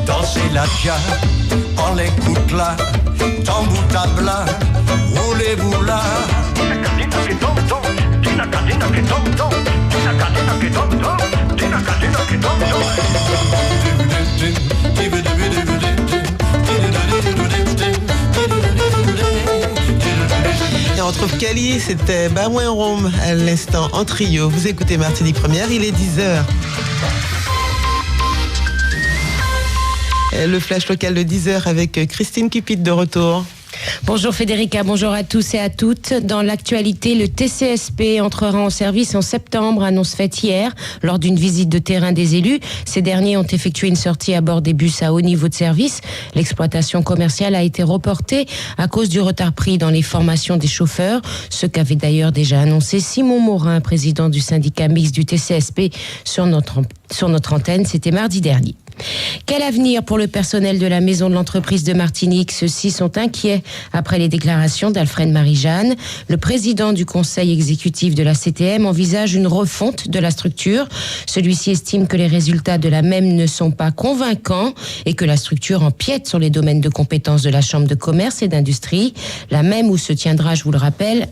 Dansez la dia, on l'écoute là, tambour tabla, roulez-vous là. Et on retrouve Cali, c'était Baouin Rome à l'instant en trio. Vous écoutez Martinique Première, il est 10h. Le flash local de 10h avec Christine Cupid de retour. Bonjour Federica, bonjour à tous et à toutes. Dans l'actualité, le TCSP entrera en service en septembre, annonce faite hier lors d'une visite de terrain des élus. Ces derniers ont effectué une sortie à bord des bus à haut niveau de service. L'exploitation commerciale a été reportée à cause du retard pris dans les formations des chauffeurs, ce qu'avait d'ailleurs déjà annoncé Simon Morin, président du syndicat mixte du TCSP, sur notre antenne, c'était mardi dernier. Quel avenir pour le personnel de la maison de l'entreprise de Martinique? Ceux-ci sont inquiets après les déclarations d'Alfred Marie-Jeanne. Le président du conseil exécutif de la CTM envisage une refonte de la structure. Celui-ci estime que les résultats de la même ne sont pas convaincants et que la structure empiète sur les domaines de compétences de la Chambre de commerce et d'industrie. La même où se tiendra, je vous le rappelle,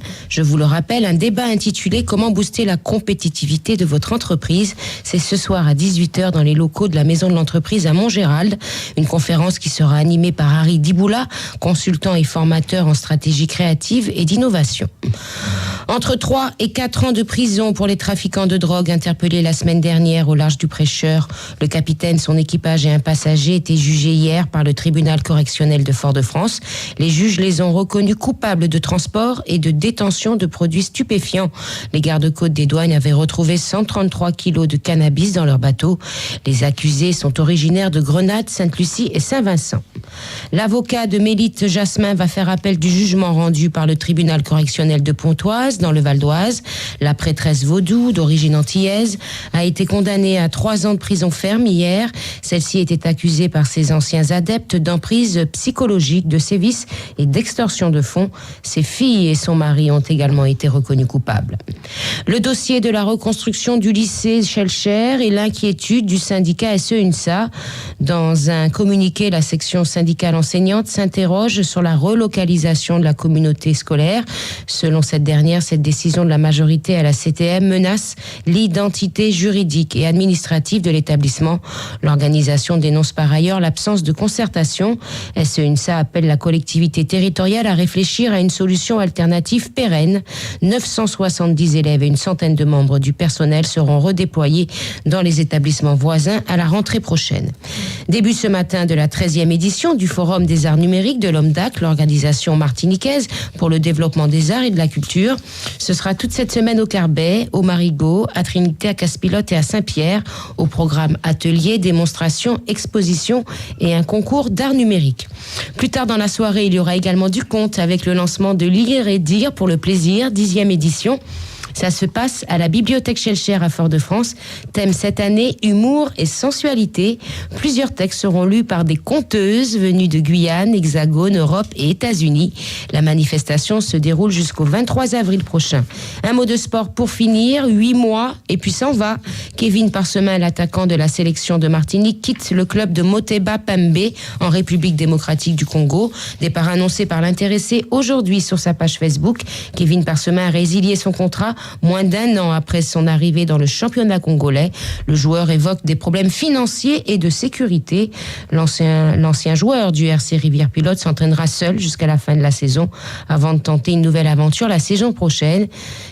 un débat intitulé « Comment booster la compétitivité de votre entreprise ?» C'est ce soir à 18h dans les locaux de la maison de l'entreprise à Montgérald, une conférence qui sera animée par Harry Diboula, consultant et formateur en stratégie créative et d'innovation. Entre 3 et 4 ans de prison pour les trafiquants de drogue interpellés la semaine dernière au large du Prêcheur. Le capitaine, son équipage et un passager étaient jugés hier par le tribunal correctionnel de Fort-de-France. Les juges les ont reconnus coupables de transport et de détention de produits stupéfiants. Les gardes-côtes des douanes avaient retrouvé 133 kilos de cannabis dans leur bateau. Les accusés sont originaires de Grenade, Sainte-Lucie et Saint-Vincent. L'avocat de Mélite Jasmin va faire appel du jugement rendu par le tribunal correctionnel de Pontoise, dans le Val d'Oise. La prêtresse vaudou, d'origine antillaise, a été condamnée à 3 ans de prison ferme hier. Celle-ci était accusée par ses anciens adeptes d'emprise psychologique, de sévices et d'extorsion de fonds. Ses filles et son mari ont également été reconnus coupables. Le dossier de la reconstruction du lycée Schellcher et l'inquiétude du syndicat SE-UNSA. Dans un communiqué, la section syndicale enseignante s'interroge sur la relocalisation de la communauté scolaire. Selon cette dernière, cette décision de la majorité à la CTM menace l'identité juridique et administrative de l'établissement. L'organisation dénonce par ailleurs l'absence de concertation. SE-UNSA appelle la collectivité territoriale à réfléchir à une solution alternative pérenne. 970 élèves et une centaine de membres du personnel seront redéployés dans les établissements voisins à la rentrée prochaine. Début ce matin de la 13e édition du Forum des arts numériques de l'OMDAC, l'organisation martiniquaise pour le développement des arts et de la culture. Ce sera toute cette semaine au Carbet, au Marigot, à Trinité, à Casse-Pilote et à Saint-Pierre. Au programme ateliers, démonstrations, expositions et un concours d'art numérique. Plus tard dans la soirée, il y aura également du conte avec le lancement de Lire et Dire pour le plaisir, 10e édition. Ça se passe à la bibliothèque Schellcher à Fort-de-France. Thème cette année, humour et sensualité. Plusieurs textes seront lus par des conteuses venues de Guyane, Hexagone, Europe et États-Unis. La manifestation se déroule jusqu'au 23 avril prochain. Un mot de sport pour finir, 8 mois et puis s'en va. Kevin Parsemin, l'attaquant de la sélection de Martinique, quitte le club de Moteba Pembe en République démocratique du Congo. Départ annoncé par l'intéressé aujourd'hui sur sa page Facebook. Kevin Parsemin a résilié son contrat moins d'1 an après son arrivée dans le championnat congolais. Le joueur évoque des problèmes financiers et de sécurité. L'ancien joueur du RC Rivière-Pilote s'entraînera seul jusqu'à la fin de la saison avant de tenter une nouvelle aventure la saison prochaine.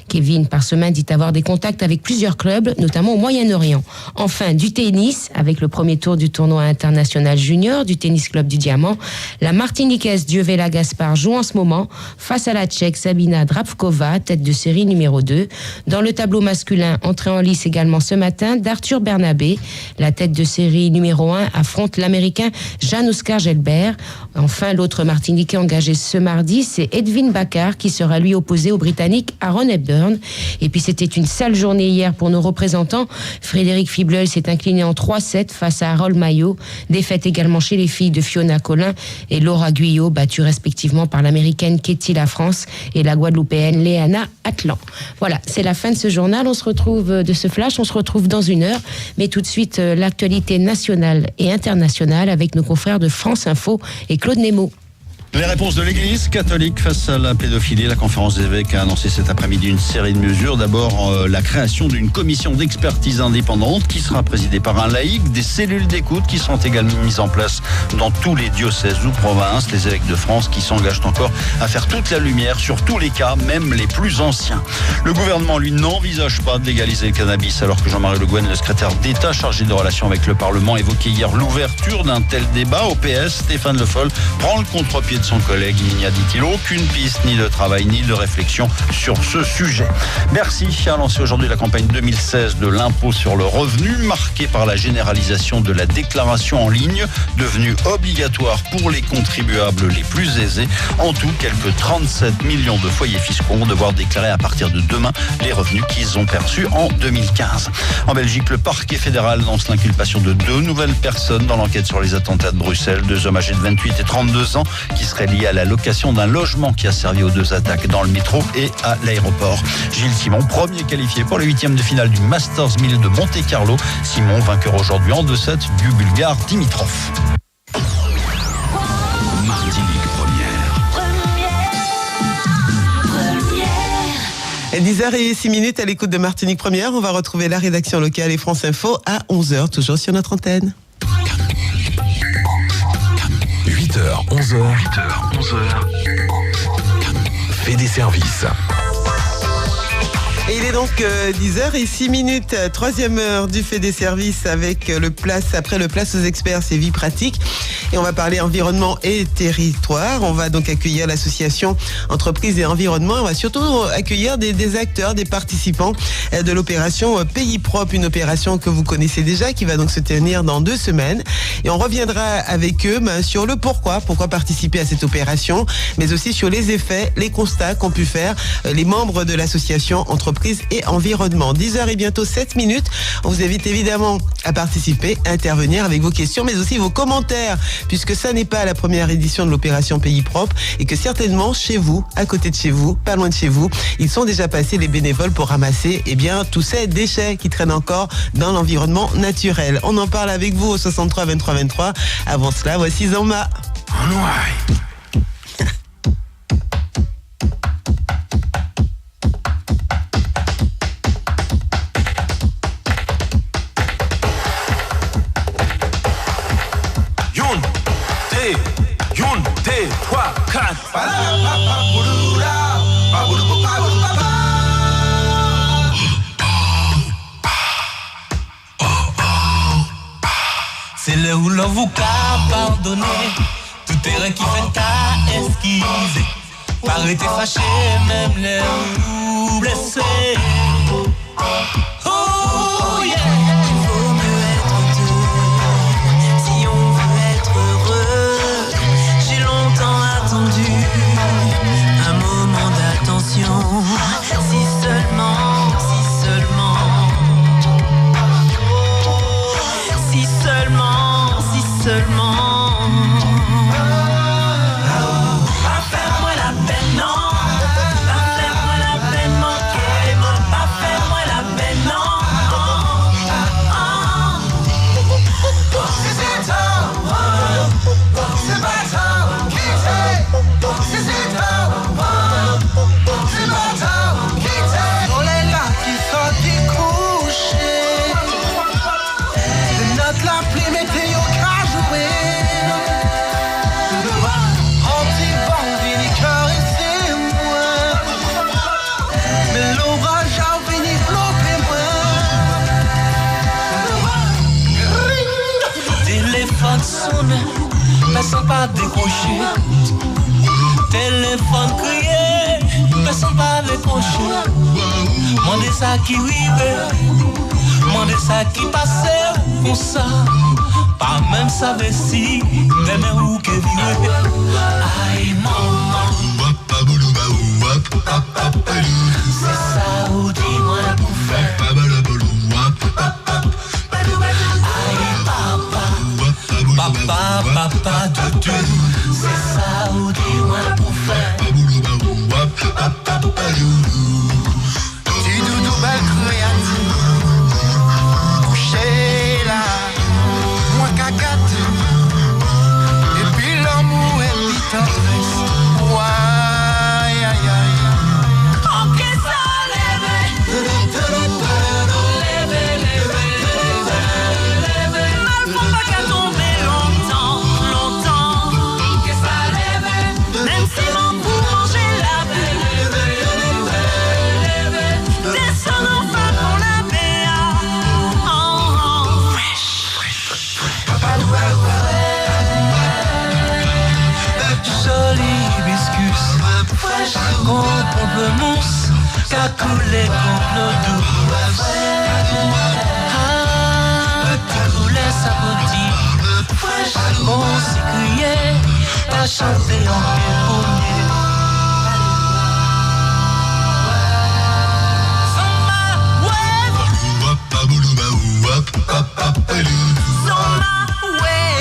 Kevin Parsemin dit avoir des contacts avec plusieurs clubs, notamment au Moyen-Orient. Enfin, du tennis, avec le premier tour du tournoi international junior du Tennis Club du Diamant. La Martiniquaise Dievela Gaspard joue en ce moment face à la Tchèque Sabina Drapkova, tête de série numéro 2. Dans le tableau masculin, entrée en lice également ce matin d'Arthur Bernabé. La tête de série numéro 1 affronte l'Américain Jan-Oscar Gelbert. Enfin, l'autre Martiniquais engagé ce mardi, c'est Edwin Baccar qui sera lui opposé au Britannique Aaron Hepburn. Melbourne. Et puis c'était une sale journée hier pour nos représentants. Frédéric Fibleul s'est incliné en 3-7 face à Harold Maillot. Défaite également chez les filles de Fiona Collin et Laura Guyot, battues respectivement par l'américaine Katie Lafrance et la guadeloupéenne Léana Atlan. Voilà, c'est la fin de ce journal. On se retrouve de ce flash, on se retrouve dans une heure. Mais tout de suite, l'actualité nationale et internationale avec nos confrères de France Info et Claude Nemo. Les réponses de l'Église catholique face à la pédophilie. La conférence des évêques a annoncé cet après-midi une série de mesures. D'abord, la création d'une commission d'expertise indépendante qui sera présidée par un laïc, des cellules d'écoute qui seront également mises en place dans tous les diocèses ou provinces. Les évêques de France qui s'engagent encore à faire toute la lumière sur tous les cas, même les plus anciens. Le gouvernement, lui, n'envisage pas de légaliser le cannabis, alors que Jean-Marie Le Guen, le secrétaire d'État chargé de relations avec le Parlement, évoquait hier l'ouverture d'un tel débat. Au PS, Stéphane Le Foll prend le contre-pied de son collègue. Il n'y a, dit-il, aucune piste ni de travail ni de réflexion sur ce sujet. Bercy a lancé aujourd'hui la campagne 2016 de l'impôt sur le revenu, marquée par la généralisation de la déclaration en ligne, devenue obligatoire pour les contribuables les plus aisés. En tout, quelques 37 millions de foyers fiscaux vont devoir déclarer à partir de demain les revenus qu'ils ont perçus en 2015. En Belgique, le parquet fédéral lance l'inculpation de 2 nouvelles personnes dans l'enquête sur les attentats de Bruxelles. 2 hommes âgés de 28 et 32 ans qui seraient liés à la location d'un logement qui a servi aux 2 attaques dans le métro et à l'aéroport. Gilles Simon, premier qualifié pour les 8e de finale du Masters 1000 de Monte-Carlo. Simon, vainqueur aujourd'hui en 2-7 du Bulgare Dimitrov. Martinique Première. 10h06 à l'écoute de Martinique Première. On va retrouver la rédaction locale et France Info à 11h, toujours sur notre antenne. 8h, 11h. Fait des services. Et il est donc 10h06, 3e heure du fait des services avec après le place aux experts, c'est vie pratique. Et on va parler environnement et territoire. On va donc accueillir l'association Entreprises et Environnement. On va surtout accueillir des acteurs, des participants de l'opération Pays Propre, une opération que vous connaissez déjà, qui va donc se tenir dans 2 semaines. Et on reviendra avec eux sur le pourquoi participer à cette opération, mais aussi sur les effets, les constats qu'ont pu faire les membres de l'association Entreprises et Environnement. 10h et bientôt 7 minutes. On vous invite évidemment à participer, à intervenir avec vos questions, mais aussi vos commentaires, puisque ça n'est pas la première édition de l'opération Pays Propre et que certainement chez vous, à côté de chez vous, pas loin de chez vous, ils sont déjà passés les bénévoles pour ramasser tous ces déchets qui traînent encore dans l'environnement naturel. On en parle avec vous au 63 23 23. Avant cela, voici Zamba. C'est là où l'on vous a pardonné. Tout terrain qui fait ta esquisse. Pas arrêter fâché, même les ou blessés. Oh yeah. Il vaut mieux être 2 si on veut être heureux. J'ai longtemps attendu un moment d'attention. Si seulement, si seulement, si seulement, si seulement. Pas faire moi la peine, non. Pas faire moi la peine, manquer. Pas faire moi la peine, non. C'est pas ça, qui c'est? C'est pas on est là qui sont découchés. De notre la pluie météo qu'a joué. On t'y vend vini cœur et c'est moi. Mais l'orage a vini flopper moi. Téléphone sonne, personne pas décroché. Téléphone crié, personne pas décroché. Mandez ça qui rive, mandez ça qui passe comme ça. Pas même savait si, demain ou que vivre. Aïe maman. C'est ça ou dis-moi pour faire. Aïe papa, papa de Dieu. C'est ça ou dis-moi pour faire. Du doudou bel créatif. Couché là, moi cagate. Et puis l'amour et puis tendresse. Aïe, aïe, aïe. Ok, ça lève. Mal faut pas qu'à tomber longtemps, longtemps. Que ça lève. Même si mon pour manger la belle. Descends enfin pour la BA. Joli hibiscus, qu'on pamplemousse, qu'a coulé contre nos doux. Petit poulet sapoti, bon s'écrier, t'as chanté en pied pour mieux. Samba, ouais. Samba, ouais.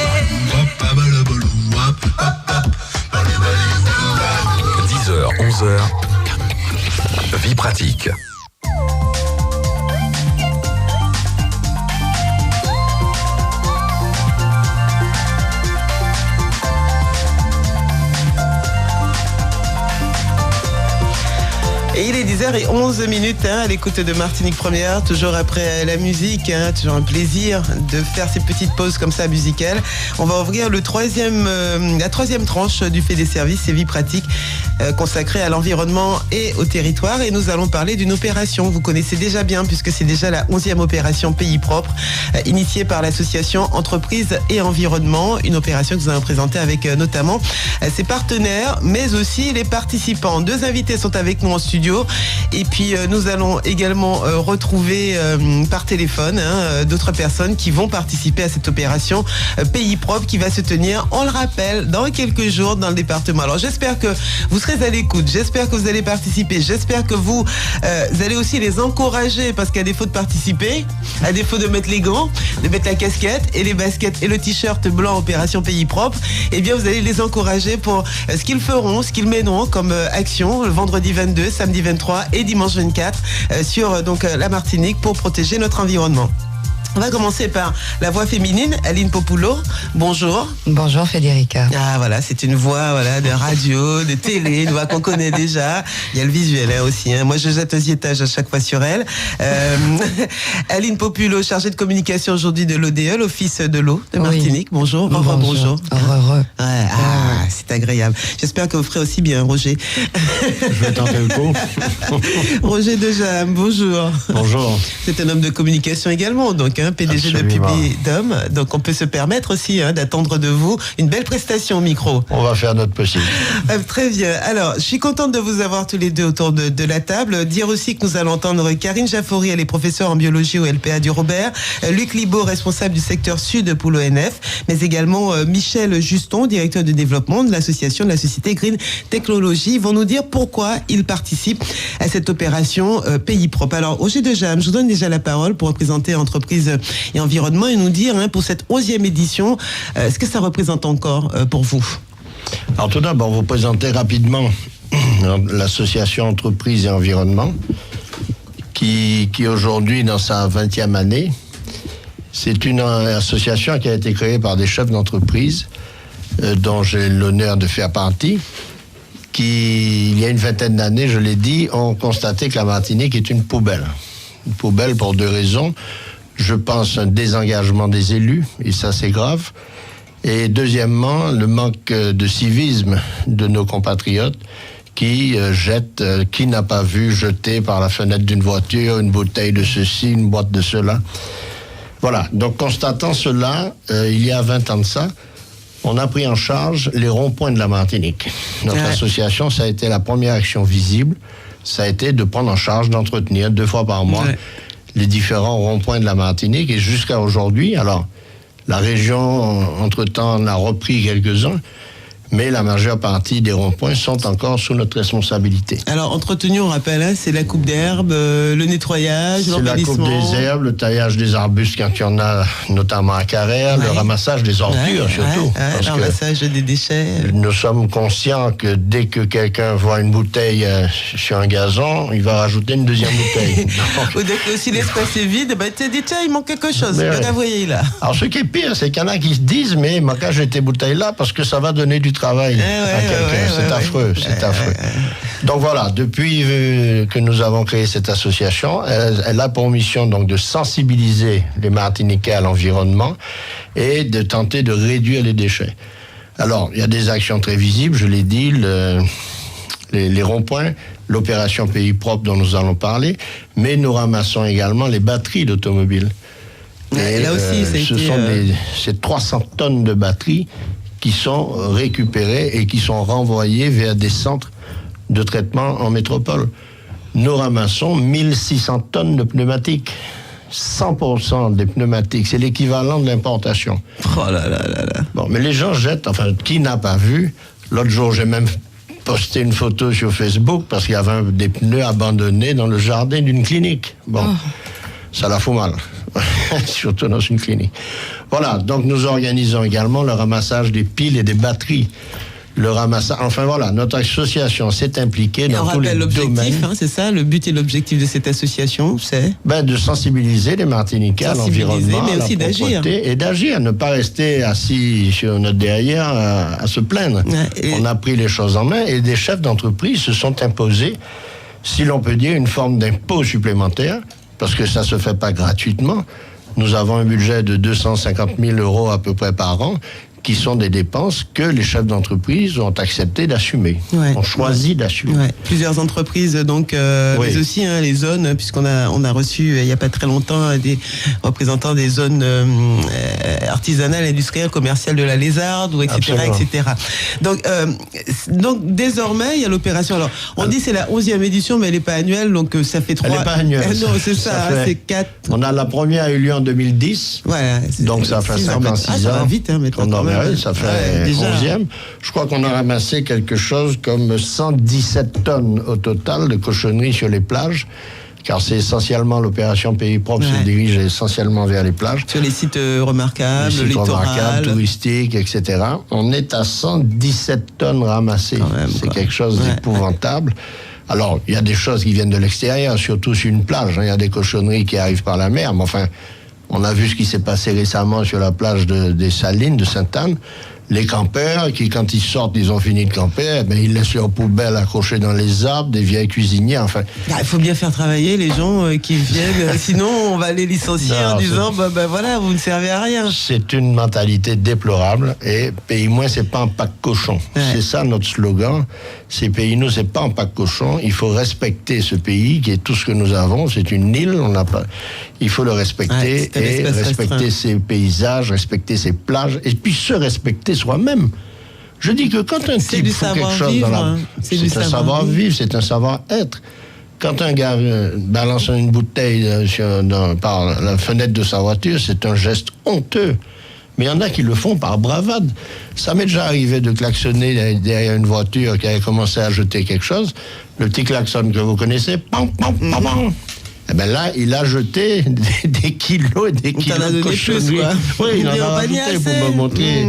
10h, 11h. Vie pratique. Et il est 10h11 à l'écoute de Martinique Première, toujours après la musique, toujours un plaisir de faire ces petites pauses comme ça musicales. On va ouvrir la troisième tranche du fait des services et vie pratique consacrée à l'environnement et au territoire. Et nous allons parler d'une opération, vous connaissez déjà bien puisque c'est déjà la 11e opération Pays Propre, initiée par l'association Entreprises et Environnement. Une opération que nous allons présenter avec notamment ses partenaires, mais aussi les participants. 2 invités sont avec nous en studio. Et puis nous allons également retrouver par téléphone d'autres personnes qui vont participer à cette opération Pays Propre qui va se tenir, on le rappelle, dans quelques jours dans le département. Alors j'espère que vous serez à l'écoute, j'espère que vous allez participer, j'espère que vous allez aussi les encourager parce qu'à défaut de participer, à défaut de mettre les gants, de mettre la casquette et les baskets et le t-shirt blanc opération Pays Propre, eh bien vous allez les encourager pour ce qu'ils feront, ce qu'ils mèneront comme action le vendredi 22, samedi 23 et dimanche 24 sur la Martinique pour protéger notre environnement. On va commencer par la voix féminine, Aline Populo. Bonjour. Bonjour Federica. Ah voilà, c'est une voix de radio, de télé, une voix qu'on connaît déjà. Il y a le visuel aussi. Moi je jette un ziétage à chaque fois sur elle. Aline Populo, chargée de communication aujourd'hui de l'ODE, l'Office de l'eau de Martinique. Oui. Bonjour. Bonjour. Heureux. Ouais, c'est agréable. J'espère que vous ferez aussi bien, Roger. Je vais tenter le coup. Roger Dejam, bonjour. Bonjour. C'est un homme de communication également, donc PDG Absolument. de Publidom, donc on peut se permettre aussi d'attendre de vous une belle prestation au micro. On va faire notre possible. Très bien. Alors, je suis contente de vous avoir tous les deux autour de la table. Dire aussi que nous allons entendre Karine Jaffouri, elle est professeure en biologie au LPA du Robert, Luc Libaud, responsable du secteur sud pour l'ONF, mais également Michel Juston, directeur de développement de l'association de la société Green Technology. Ils vont nous dire pourquoi ils participent à cette opération Pays Propre. Alors, Roger Dejam, je vous donne déjà la parole pour représenter Entreprises et Environnement et nous dire pour cette 11e édition, ce que ça représente encore pour vous. Alors tout d'abord, vous présentez rapidement l'association Entreprises et Environnement qui aujourd'hui, dans sa 20e année, c'est une association qui a été créée par des chefs d'entreprise dont j'ai l'honneur de faire partie, qui, il y a une vingtaine d'années, je l'ai dit, ont constaté que la Martinique est une poubelle. Une poubelle pour 2 raisons. Je pense un désengagement des élus, et ça c'est grave. Et deuxièmement, le manque de civisme de nos compatriotes qui jettent, qui n'a pas vu jeter par la fenêtre d'une voiture une bouteille de ceci, une boîte de cela. Voilà, donc constatant cela, il y a 20 ans de ça, on a pris en charge les ronds-points de la Martinique. Notre association, ça a été la première action visible, ça a été de prendre en charge, d'entretenir 2 fois par mois les différents ronds-points de la Martinique. Et jusqu'à aujourd'hui, alors, la région, entre-temps, en a repris quelques-uns, Mais la majeure partie des ronds-points sont encore sous notre responsabilité. Alors, entretenu, on rappelle, hein, c'est la coupe d'herbe, le nettoyage, c'est l'embellissement. C'est la coupe des herbes, le taillage des arbustes quand il y en a, notamment à Carrère, le ramassage des ordures surtout. Le ramassage des déchets. Nous sommes conscients que dès que quelqu'un voit une bouteille sur un gazon, il va rajouter une deuxième bouteille. Ou dès que si l'espace est vide, bah, tu dis, tiens, il manque quelque chose. Vous voyez là. Alors, ce qui est pire, c'est qu'il y en a qui se disent, mais moi, quand j'ai tes bouteilles là, parce que ça va donner du travail à quelqu'un. C'est affreux, c'est affreux. Donc voilà, depuis que nous avons créé cette association, elle a pour mission donc de sensibiliser les Martiniquais à l'environnement et de tenter de réduire les déchets. Alors, il y a des actions très visibles, je l'ai dit, les ronds-points, l'opération Pays Propre dont nous allons parler, mais nous ramassons également les batteries d'automobiles. Et là aussi, c'est 300 tonnes de batteries qui sont récupérés et qui sont renvoyés vers des centres de traitement en métropole. Nous ramassons 1600 tonnes de pneumatiques. 100% des pneumatiques, c'est l'équivalent de l'importation. Oh là là là là. Bon, mais les gens jettent, enfin, qui n'a pas vu? L'autre jour, j'ai même posté une photo sur Facebook parce qu'il y avait des pneus abandonnés dans le jardin d'une clinique. Bon, ça la fout mal. Surtout dans une clinique. Voilà, donc nous organisons également le ramassage des piles et des batteries. Le ramassage, enfin voilà, notre association s'est impliquée dans tous les domaines. Hein, c'est ça, le but et l'objectif de cette association, c'est de sensibiliser les Martiniquais à l'environnement, mais aussi d'agir. Et d'agir, ne pas rester assis sur notre derrière à se plaindre. On a pris les choses en main et des chefs d'entreprise se sont imposés, si l'on peut dire, une forme d'impôt supplémentaire, parce que ça ne se fait pas gratuitement. Nous avons un budget de 250 000 euros à peu près par an, qui sont des dépenses que les chefs d'entreprise ont accepté d'assumer, ont choisi d'assumer. Ouais. Plusieurs entreprises, donc, mais aussi les zones, puisqu'on a reçu il n'y a pas très longtemps des représentants des zones artisanales, industrielles, commerciales de la Lézarde, etc., etc. Donc désormais, il y a l'opération. Alors, on dit c'est la 11e édition, mais elle n'est pas annuelle, donc ça fait 3. Elle n'est pas annuelle. Non, c'est ça, c'est 4. On a la première a eu lieu en 2010. Voilà. Donc ça fait 56 ans. Ça va vite, hein, maintenant. Ça fait 11e. Je crois qu'on a ramassé quelque chose comme 117 tonnes au total de cochonneries sur les plages, car c'est essentiellement l'opération Pays Propre se dirige essentiellement vers les plages. Sur les sites remarquables, le littoral, touristiques, etc. On est à 117 tonnes ramassées. C'est quelque chose d'épouvantable. Alors, il y a des choses qui viennent de l'extérieur, surtout sur une plage. Il y a des cochonneries qui arrivent par la mer, mais enfin... On a vu ce qui s'est passé récemment sur la plage des Salines, de Sainte-Anne. Les campeurs, qui quand ils sortent, ils ont fini de camper, ils laissent leurs poubelles accrochées dans les arbres, des vieilles cuisiniers, enfin... Il faut bien faire travailler les gens qui viennent, sinon on va les licencier en disant, voilà, vous ne servez à rien. C'est une mentalité déplorable, et Pays-moi, c'est pas un pack cochon. C'est ça notre slogan, c'est Pays-nous, c'est pas un pack cochon, il faut respecter ce pays, qui est tout ce que nous avons, c'est une île, il faut le respecter, et respecter ses paysages, respecter ses plages, et puis se respecter soi-même. Je dis que quand un type fait quelque chose dans la... C'est un savoir-vivre, c'est un savoir-être. Quand un gars balance une bouteille par la fenêtre de sa voiture, c'est un geste honteux. Mais il y en a qui le font par bravade. Ça m'est déjà arrivé de klaxonner derrière une voiture qui avait commencé à jeter quelque chose. Le petit klaxon que vous connaissez, pam, pam, pam, pam. Là, il a jeté des kilos et des kilos de cochonneries. Oui, il en a rajouté pour me montrer.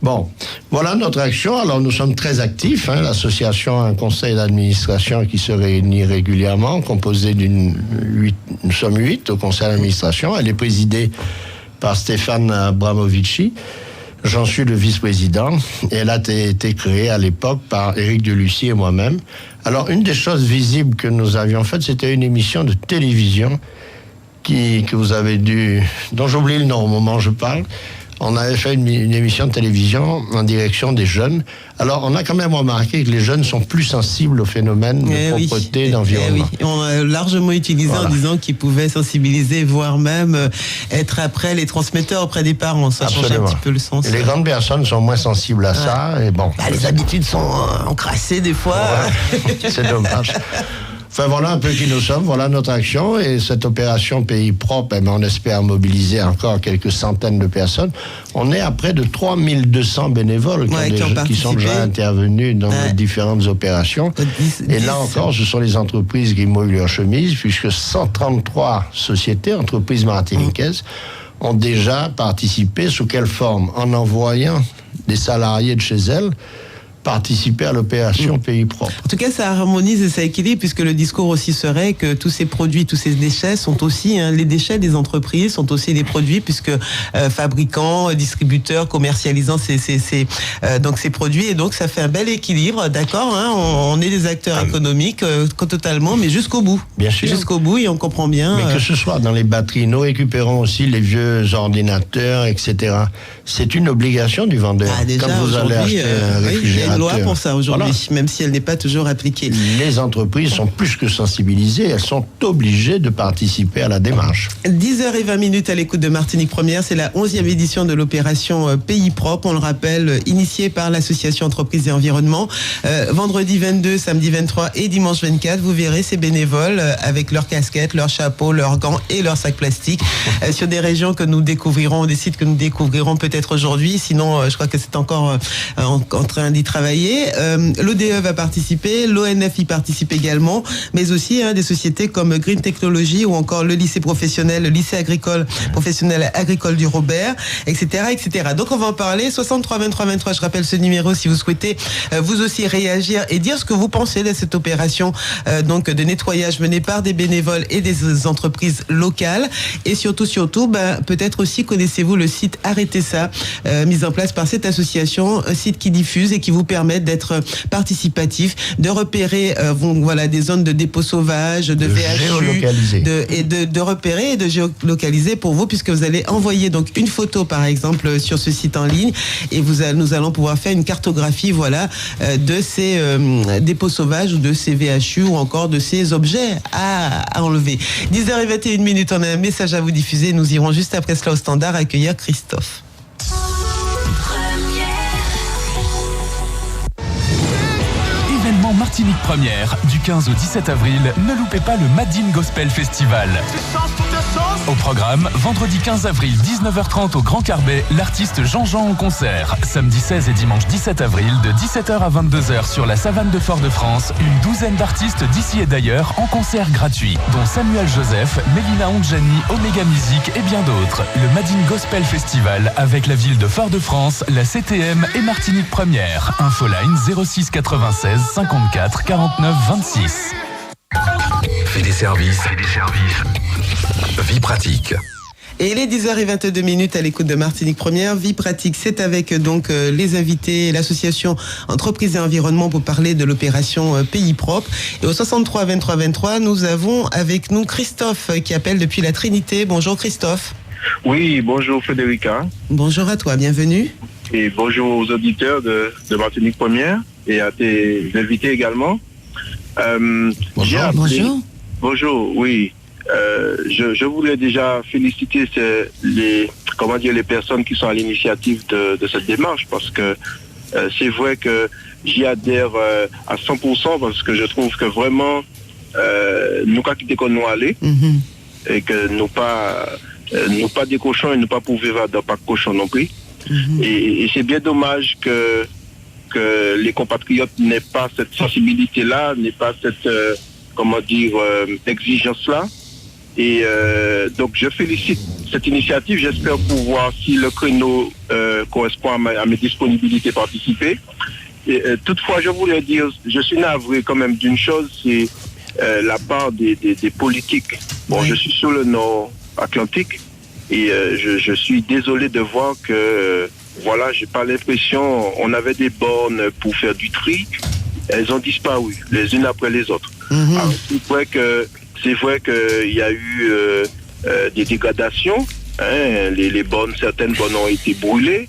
Bon, voilà notre action. Alors, nous sommes très actifs. L'association a un conseil d'administration qui se réunit régulièrement, composé nous sommes 8 au conseil d'administration. Elle est présidée par Stéphane Abramovici. J'en suis le vice-président. Et elle a été créée à l'époque par Éric Delucy et moi-même. Alors, une des choses visibles que nous avions faites, c'était une émission de télévision que vous avez dont j'oublie le nom au moment où je parle. On avait fait une émission de télévision en direction des jeunes. Alors, on a quand même remarqué que les jeunes sont plus sensibles au phénomène de propreté, d'environnement. On a largement utilisé en disant qu'ils pouvaient sensibiliser, voire même être après les transmetteurs auprès des parents. Ça change un petit peu le sens. Et les grandes personnes sont moins sensibles à ça. Et bon, les habitudes sont encrassées des fois. C'est dommage. Enfin, voilà un peu qui nous sommes, voilà notre action. Et cette opération Pays Propre, on espère mobiliser encore quelques centaines de personnes. On est à près de 3200 bénévoles qui sont déjà intervenus dans les différentes opérations. Et là encore, ce sont les entreprises qui mouillent leur chemise, puisque 133 sociétés, entreprises martiniquaises, ont déjà participé. Sous quelle forme? En envoyant des salariés de chez elles participer à l'opération Pays Propre. En tout cas, ça harmonise et ça équilibre, puisque le discours aussi serait que tous ces produits, tous ces déchets sont aussi, les déchets des entreprises sont aussi des produits, puisque fabricants, distributeurs, commercialisant donc ces produits, et donc ça fait un bel équilibre, d'accord, on est des acteurs économiques totalement, mais jusqu'au bout. Bien sûr. Jusqu'au bout, et on comprend bien. Mais que ce soit dans les batteries, nous récupérons aussi les vieux ordinateurs, etc. C'est une obligation du vendeur. Déjà, quand vous allez acheter un réfrigérateur. Une loi pour ça aujourd'hui, même si elle n'est pas toujours appliquée. Les entreprises sont plus que sensibilisées, elles sont obligées de participer à la démarche. 10h20 à l'écoute de Martinique Première, c'est la 11e édition de l'opération Pays Propre, on le rappelle, initiée par l'association Entreprises et Environnement. Vendredi 22, samedi 23 et dimanche 24, vous verrez ces bénévoles avec leurs casquettes, leurs chapeaux, leurs gants et leurs sacs plastiques sur des régions que nous découvrirons, des sites que nous découvrirons peut-être aujourd'hui, sinon je crois que c'est encore en train d'y travailler. L'ODE va participer, l'ONF y participe également, mais aussi des sociétés comme Green Technology ou encore le lycée professionnel, le lycée agricole professionnel agricole du Robert, etc., etc. Donc on va en parler. 63 23 23, je rappelle ce numéro si vous souhaitez vous aussi réagir et dire ce que vous pensez de cette opération donc de nettoyage menée par des bénévoles et des entreprises locales. Et surtout, peut-être aussi connaissez-vous le site Arrêtez ça, mis en place par cette association, un site qui diffuse et qui vous permettre d'être participatif, de repérer des zones de dépôt sauvage, de VHU, de repérer et de géolocaliser pour vous, puisque vous allez envoyer donc une photo par exemple sur ce site en ligne et nous allons pouvoir faire une cartographie de ces dépôts sauvages ou de ces VHU ou encore de ces objets à enlever. 10h21, on a un message à vous diffuser. Nous irons juste après cela au standard accueillir Christophe. Martinique Première, du 15 au 17 avril, ne loupez pas le Madine Gospel Festival. Au programme, vendredi 15 avril, 19h30 au Grand Carbet, l'artiste Jean-Jean en concert. Samedi 16 et dimanche 17 avril, de 17h à 22h sur la savane de Fort-de-France, une douzaine d'artistes d'ici et d'ailleurs en concert gratuit, dont Samuel Joseph, Mélina Ondjani, Omega Music et bien d'autres. Le Madine Gospel Festival avec la ville de Fort-de-France, la CTM et Martinique Première. Infoline 06 96 54 49 26. Fait des services. Vie pratique. Et il est 10h22 à l'écoute de Martinique Première. Vie pratique, c'est avec donc les invités, l'association Entreprises et Environnement pour parler de l'opération Pays Propre. Et au 63 23 23, nous avons avec nous Christophe qui appelle depuis la Trinité. Bonjour Christophe. Oui, bonjour Frédérica. Bonjour à toi, bienvenue. Et bonjour aux auditeurs de Martinique Première et à tes invités également. Bonjour. Bonjour, oui. Je voulais déjà féliciter les personnes qui sont à l'initiative de cette démarche, parce que c'est vrai que j'y adhère à 100%, parce que je trouve que vraiment nous pas quitter comme nous aller et que nous pas des cochons et nous pas pour vivre dans pas cochon non plus. Et c'est bien dommage que les compatriotes n'aient pas cette sensibilité-là, n'aient pas cette exigence-là. Et donc je félicite cette initiative. J'espère pouvoir, si le créneau correspond à mes disponibilités, participer. Et, toutefois, je voulais dire, je suis navré quand même d'une chose, c'est la part des politiques. Bon, oui. Je suis sur le nord Atlantique et je suis désolé de voir que j'ai pas l'impression, on avait des bornes pour faire du tri, elles ont disparu les unes après les autres. Alors, c'est vrai qu'il y a eu des dégradations, certaines bornes ont été brûlées,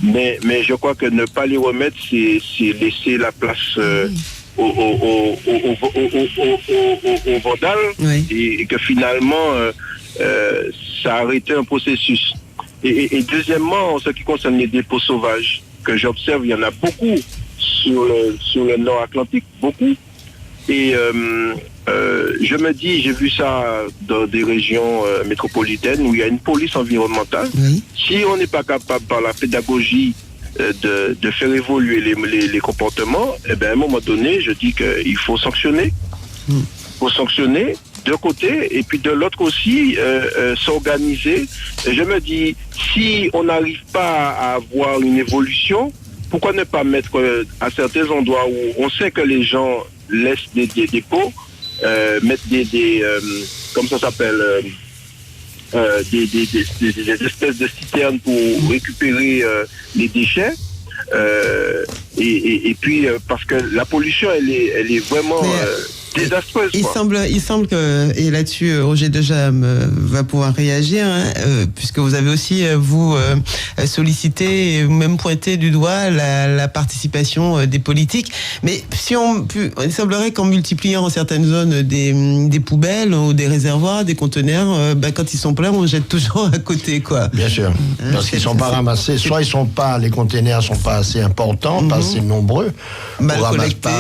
mais je crois que ne pas les remettre, c'est laisser la place aux vandales, oui. et que finalement ça a arrêté un processus. Et deuxièmement, en ce qui concerne les dépôts sauvages, que j'observe, il y en a beaucoup sur le nord Atlantique, beaucoup. Et je me dis, j'ai vu ça dans des régions métropolitaines où il y a une police environnementale. Oui. Si on n'est pas capable par la pédagogie de faire évoluer les comportements, eh bien, à un moment donné, je dis qu'il faut sanctionner. Il faut sanctionner d'un côté et puis de l'autre aussi s'organiser. Je me dis, si on n'arrive pas à avoir une évolution, pourquoi ne pas mettre à certains endroits où on sait que les gens laissent des dépôts, mettre comme ça s'appelle, des espèces de citernes pour récupérer les déchets. Et puis parce que la pollution elle est vraiment désastreuse. Il semble que, et là-dessus Roger Dejam va pouvoir réagir, puisque vous avez aussi vous sollicité et même pointé du doigt la participation des politiques. Mais il semblerait qu'en multipliant en certaines zones des poubelles ou des réservoirs, des conteneurs, quand ils sont pleins, on jette toujours à côté, quoi. Bien sûr, parce qu'ils sont pas ramassés. Soit les conteneurs sont pas assez importants, pas assez nombreux, mal collectés.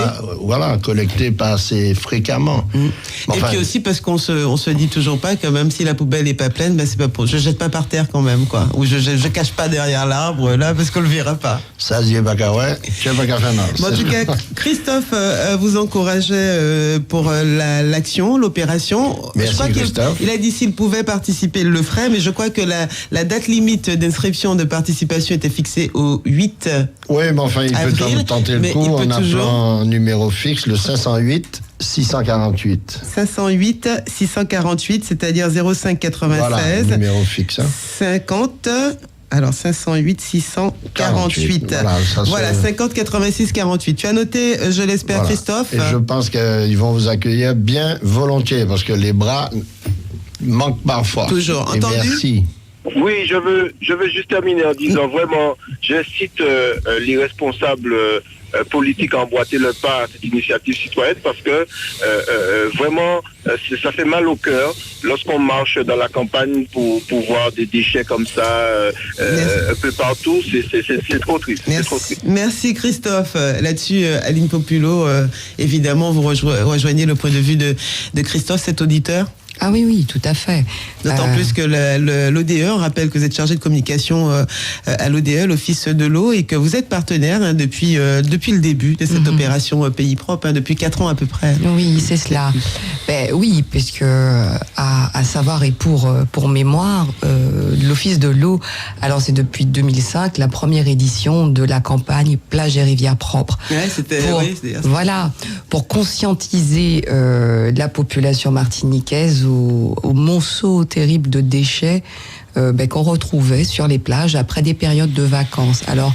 Collectés pas assez fréquemment. Et puis aussi parce qu'on se dit toujours pas que même si la poubelle est pas pleine, c'est pas pour. Je jette pas par terre quand même, quoi. Ou je cache pas derrière l'arbre là parce qu'on le verra pas. Ça c'est pas qu'à faire. En tout cas, Christophe vous encourageait pour l'action, l'opération. Merci, je crois Christophe. Il a dit s'il pouvait participer, il le ferait, mais je crois que la date limite d'inscription de participation était fixée au 8 Oui, mais enfin, il avril, peut tenter le coup en appelant un numéro fixe, le 508 648. 508 648, c'est-à-dire 05 96. Voilà, numéro fixe. 50. Alors 508 648. Voilà, 50 86 48. Tu as noté, je l'espère, Christophe. Et je pense qu'ils vont vous accueillir bien volontiers parce que les bras manquent parfois. Toujours. Et Entendu. merci. Oui, je veux juste terminer en disant vraiment, j'incite les responsables politiques à emboîter le pas à cette initiative citoyenne parce que vraiment, ça fait mal au cœur lorsqu'on marche dans la campagne pour voir des déchets comme ça un peu partout. C'est trop triste. Merci Christophe. Là-dessus, Aline Populo, évidemment, vous rejoignez le point de vue de Christophe, cet auditeur. Ah oui, tout à fait. D'autant plus que l'ODE, on rappelle que vous êtes chargé de communication à l'ODE, l'Office de l'eau, et que vous êtes partenaire depuis le début de cette opération Pays Propre, depuis 4 ans à peu près. Oui, c'est cela. Oui, puisque à savoir et pour mémoire, l'Office de l'eau, alors c'est depuis 2005 la première édition de la campagne Plage et Rivières Propres. Ouais, c'était pour conscientiser la population martiniquaise au monceau terrible de déchets qu'on retrouvait sur les plages après des périodes de vacances. Alors,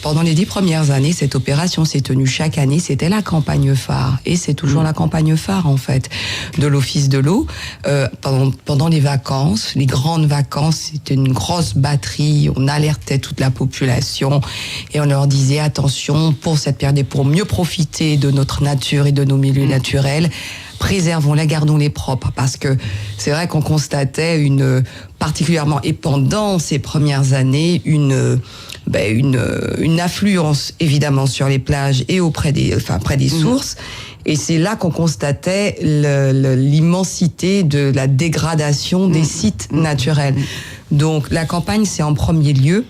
pendant les 10 premières années, cette opération s'est tenue chaque année. C'était la campagne phare. Et c'est toujours la campagne phare, en fait, de l'Office de l'eau. Pendant les vacances, les grandes vacances, c'était une grosse batterie. On alertait toute la population et on leur disait attention, pour cette période, pour mieux profiter de notre nature et de nos milieux naturels, préservons-la, gardons-les propres, parce que c'est vrai qu'on constatait particulièrement, et pendant ces premières années, une affluence évidemment sur les plages et près des sources. Et c'est là qu'on constatait l'immensité de la dégradation des sites naturels. Donc la campagne, c'est en premier lieu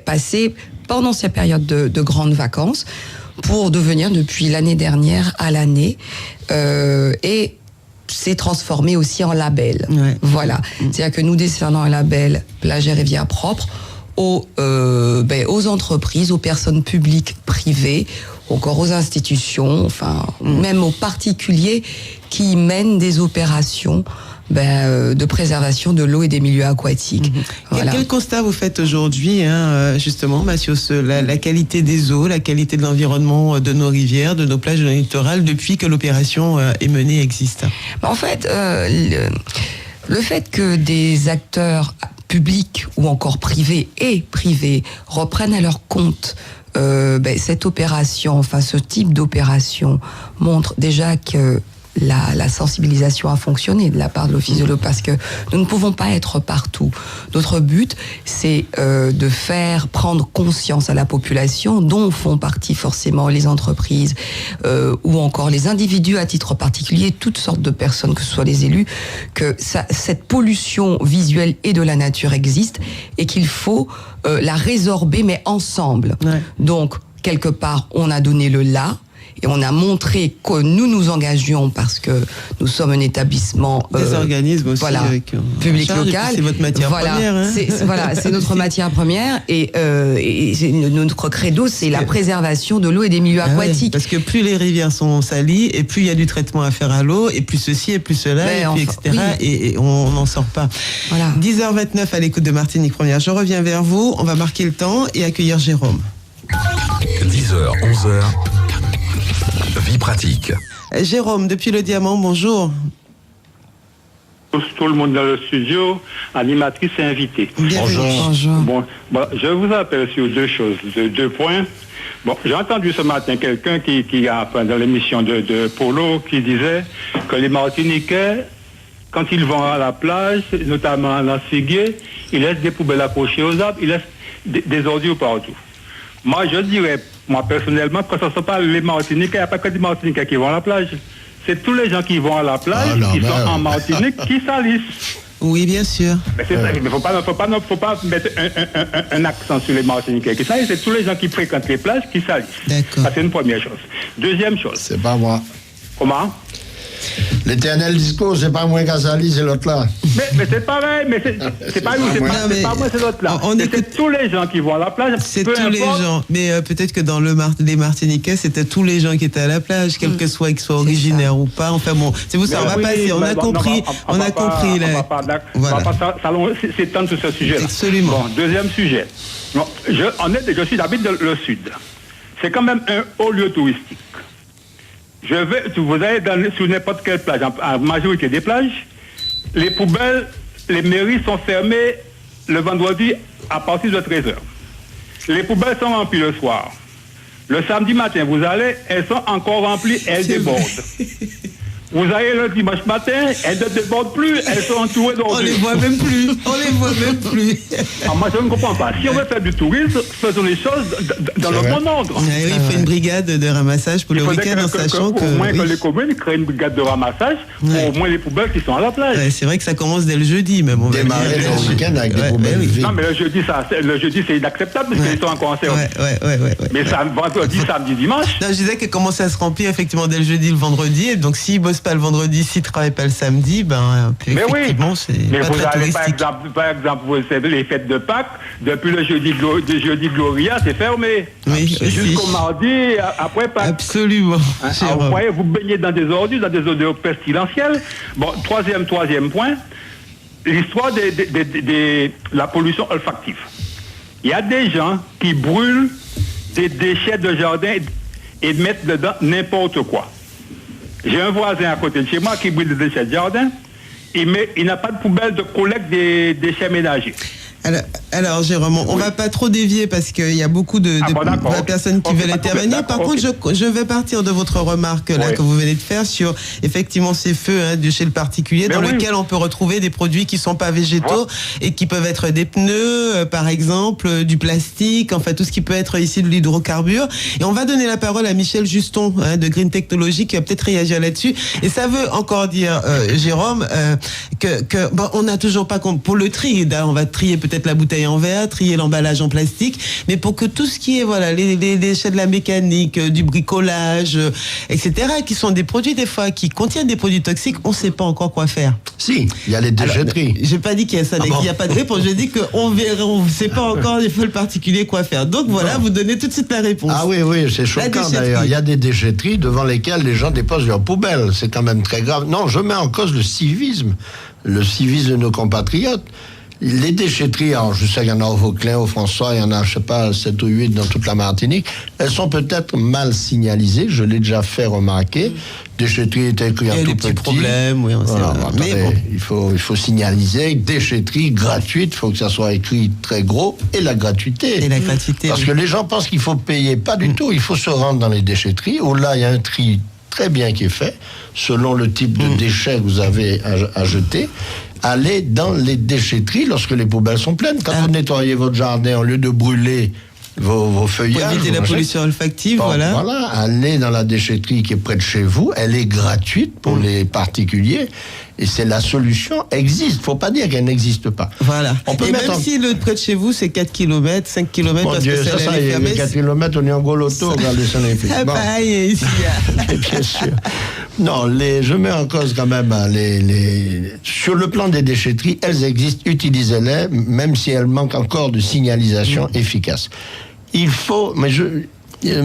passée pendant ces périodes de grandes vacances, pour devenir depuis l'année dernière à l'année et s'est transformé aussi en label. Ouais. Voilà. C'est-à-dire que nous décernons un label Plage et Rivières Propres aux entreprises, aux personnes publiques, privées, encore aux institutions, même aux particuliers qui mènent des opérations de préservation de l'eau et des milieux aquatiques. Voilà. Quel constat vous faites aujourd'hui, justement, Mathios, la qualité des eaux, la qualité de l'environnement de nos rivières, de nos plages, de nos littorales, depuis que l'opération est menée, existe? En fait, le fait que des acteurs publics ou encore privés reprennent à leur compte cette opération, ce type d'opération, montre déjà que la sensibilisation a fonctionné de la part de l'Office de l'eau, parce que nous ne pouvons pas être partout. Notre but, c'est de faire prendre conscience à la population, dont font partie forcément les entreprises ou encore les individus à titre particulier, toutes sortes de personnes, que ce soit les élus, que cette pollution visuelle et de la nature existe et qu'il faut la résorber, mais ensemble. Ouais. Donc, quelque part, on a donné le là. Et on a montré que nous nous engagions, parce que nous sommes un établissement des organismes aussi, voilà, avec public local. C'est votre matière première. Hein. C'est notre matière première, et notre credo, c'est la préservation de l'eau et des milieux aquatiques. Ouais, parce que plus les rivières sont salies, et plus il y a du traitement à faire à l'eau, et plus ceci, et plus cela, puis etc. Oui. Et on n'en sort pas. Voilà. 10h29 à l'écoute de Martinique Première. Je reviens vers vous. On va marquer le temps et accueillir Jérôme. 10h, 11h. Vie pratique. Jérôme, depuis le Diamant, bonjour. Tout le monde dans le studio, animatrice et invitée. Bonjour. Bon, je vous appelle sur deux points. Bon, j'ai entendu ce matin quelqu'un qui a, dans l'émission de Polo, qui disait que les Martiniquais, quand ils vont à la plage, notamment à Siguier, ils laissent des poubelles accrochées aux arbres, ils laissent des ordures partout. Moi, je dirais, personnellement, que ce ne sont pas les Martiniquais, il n'y a pas que des Martiniquais qui vont à la plage. C'est tous les gens qui vont à la plage, qui sont en Martinique, qui salissent. Oui, bien sûr. Mais il ne faut pas mettre un accent sur les Martiniquais qui salissent. C'est tous les gens qui fréquentent les plages qui salissent. D'accord. Ça, c'est une première chose. Deuxième chose. C'est pas moi. Comment? L'éternel discours, c'est pas moi qui a sali, c'est l'autre là. Mais c'est pareil, mais c'est pas moi, c'est l'autre là. C'est tous les gens qui vont à la plage. C'est tous les gens. Mais peut-être que dans les Martiniquais, c'était tous les gens qui étaient à la plage, quel que soit, qu'ils soient originaires ou pas. Enfin bon, c'est vous, ça va passer. On a compris. On a compris. C'est tant tout ce sujet-là. Absolument. Bon, deuxième sujet. Bon, je suis d'habitude dans le sud. C'est quand même un haut lieu touristique. Vous allez sur n'importe quelle plage, en majorité des plages, les poubelles, les mairies sont fermées le vendredi à partir de 13h. Les poubelles sont remplies le soir. Le samedi matin, vous allez, elles sont encore remplies, elles débordent. Vous allez le dimanche matin, elles ne débordent plus, elles sont entourées d'ordures. On les voit même plus. Moi, je ne comprends pas. Si on veut faire du tourisme, faisons les choses dans le bon ordre. Il faut une brigade de ramassage pour le week-end, en sachant que... Au moins que les communes créent une brigade de ramassage, pour au moins les poubelles qui sont à la plage. Ouais, c'est vrai que ça commence dès le jeudi, même. On démarrer le week-end avec des poubelles vides. Non, mais le jeudi, c'est inacceptable, parce qu'ils sont encore en service. Mais ça, vendredi, samedi, dimanche... Non, je disais qu'elle commençait à se remplir, effectivement, dès le jeudi, le vendredi, et donc s'ils bossent pas le vendredi, s'ils ne travaillent pas le samedi, effectivement, c'est pas très touristique. Par exemple, vous savez, les fêtes de Pâques, depuis le jeudi Gloria, c'est fermé. Oui, jusqu'au mardi, après Pâques. Absolument. Vous voyez, vous baignez dans des ordures, dans des odeurs pestilentielles. Bon, troisième point, l'histoire de la pollution olfactive. Il y a des gens qui brûlent des déchets de jardin et mettent dedans n'importe quoi. J'ai un voisin à côté de chez moi qui brûle des déchets de jardin. Il n'a pas de poubelle de collecte des déchets ménagers. Alors Jérôme, on va pas trop dévier parce qu'il y a beaucoup de personnes qui veulent intervenir. Par contre, je vais partir de votre remarque là que vous venez de faire sur effectivement ces feux de chez le particulier dans lequel on peut retrouver des produits qui sont pas végétaux et qui peuvent être des pneus, par exemple, du plastique, enfin tout ce qui peut être ici de l'hydrocarbure. Et on va donner la parole à Michel Juston de Green Technology qui va peut-être réagir là-dessus. Et ça veut encore dire, Jérôme, que on n'a toujours pas pour le tri. On va trier peut-être la bouteille en verre, trier l'emballage en plastique, mais pour que tout ce qui est les déchets de la mécanique, du bricolage, etc., qui sont des produits des fois qui contiennent des produits toxiques, on ne sait pas encore quoi faire. Si, il y a les déchetteries. J'ai pas dit qu'il y a ça, qu'il n'y a pas de réponse. Je dis qu'on verra, on ne sait pas encore des fois le particulier quoi faire. Donc voilà, vous donnez tout de suite la réponse. Ah oui, c'est choquant d'ailleurs. Il y a des déchetteries devant lesquelles les gens déposent leurs poubelles. C'est quand même très grave. Non, je mets en cause le civisme de nos compatriotes. Les déchetteries, alors je sais qu'il y en a au Vauclin, au François, il y en a, 7 ou 8 dans toute la Martinique. Elles sont peut-être mal signalisées, je l'ai déjà fait remarquer. Déchetterie est écrit en tout petit. Problèmes, oui, mais bon. il faut signaliser, déchetterie gratuite, il faut que ça soit écrit très gros, et la gratuité. Parce que les gens pensent qu'il faut payer, pas du tout, il faut se rendre dans les déchetteries, où là il y a un tri très bien qui est fait, selon le type de déchets que vous avez à jeter. Allez dans les déchetteries lorsque les poubelles sont pleines. Quand vous nettoyez votre jardin, au lieu de brûler vos feuillages... Pour éviter la pollution olfactive, voilà. Voilà, allez dans la déchetterie qui est près de chez vous. Elle est gratuite pour les particuliers. Et c'est la solution existe. Il ne faut pas dire qu'elle n'existe pas. Voilà. Et même si le près de chez vous, c'est 4 km, 5 km, parce que ça y est, 4 km, on est en Goloto, regardez ça. Bon. Pareil, ici. Bien sûr. Non, je mets en cause quand même sur le plan des déchetteries, elles existent, utilisez-les, même si elles manquent encore de signalisation efficace. Il faut, mais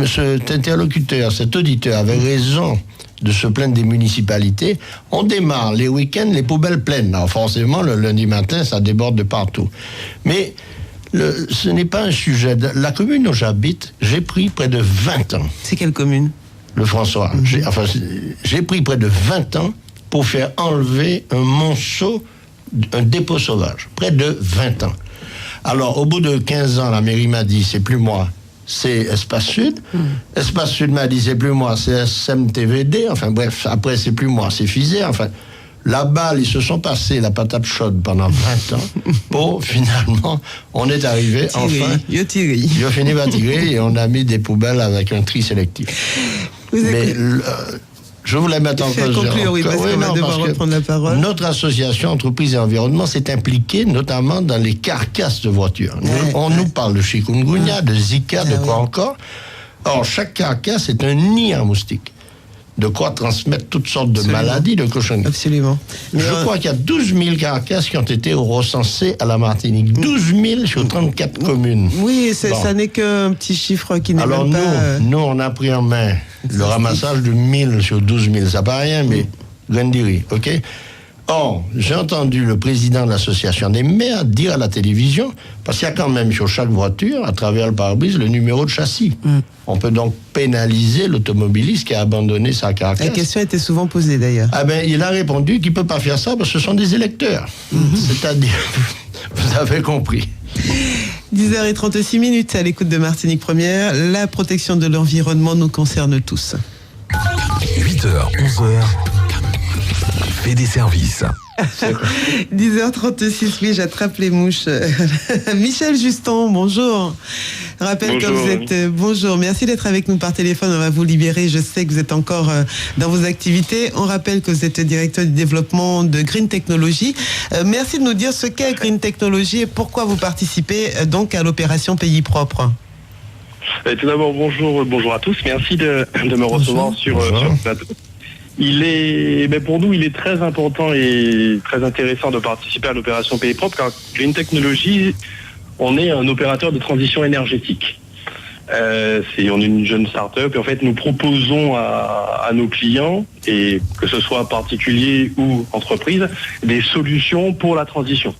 cet interlocuteur, cet auditeur avait raison de se plaindre des municipalités. On démarre les week-ends, les poubelles pleines. Alors forcément, le lundi matin, ça déborde de partout. Mais ce n'est pas un sujet. La commune où j'habite, j'ai pris près de 20 ans. C'est quelle commune ? Le François. J'ai pris près de 20 ans pour faire enlever un monceau, un dépôt sauvage. Près de 20 ans. Alors, au bout de 15 ans, la mairie m'a dit, c'est plus moi, c'est Espace Sud. Espace Sud m'a dit, c'est plus moi, c'est SMTVD. Enfin bref, après, c'est plus moi, c'est Fisé. Enfin, la balle, ils se sont passés la patate chaude pendant 20 ans pour, finalement, on est arrivé, enfin... Ils ont fini par tirer et on a mis des poubelles avec un tri sélectif. Mais je voulais mettre en cause... conclure, oui, parce qu'on va devoir reprendre la parole. Notre association Entreprises et Environnement s'est impliquée notamment dans les carcasses de voitures. On nous parle de chikungunya, de Zika, de quoi encore. Or, chaque carcasse est un nid à moustiques. De quoi transmettre toutes sortes de maladies, de cochonneries. Absolument. Je crois qu'il y a 12 000 carcasses qui ont été recensées à la Martinique. 12 000 sur 34 communes. Oui, ça n'est qu'un petit chiffre qui n'est même pas... Alors nous, on a pris en main le ramassage de 1000 sur 12 000. Ça paraît rien, mais Gandiri, ok? Or, j'ai entendu le président de l'association des maires dire à la télévision, parce qu'il y a quand même sur chaque voiture, à travers le pare-brise, le numéro de châssis. On peut donc pénaliser l'automobiliste qui a abandonné sa carcasse. La question était souvent posée d'ailleurs. Ah ben, il a répondu qu'il ne peut pas faire ça parce que ce sont des électeurs. C'est-à-dire, vous avez compris. 10h36 à l'écoute de Martinique Première. La protection de l'environnement nous concerne tous. 8h, 11h. Fait des services. 10h36, oui, j'attrape les mouches. Michel Juston, bonjour. Je rappelle que vous êtes... bonjour, merci d'être avec nous par téléphone. On va vous libérer. Je sais que vous êtes encore dans vos activités. On rappelle que vous êtes directeur du développement de Green Technology. Merci de nous dire ce qu'est Green Technology et pourquoi vous participez donc à l'opération Pays Propre. Tout d'abord, bonjour à tous. Merci de me recevoir sur le plateau. Pour nous, il est très important et très intéressant de participer à l'opération Pays Propre, car Green Technology, on est un opérateur de transition énergétique. On est une jeune start-up et en fait, nous proposons à nos clients, et que ce soit particuliers ou entreprises, des solutions pour la transition.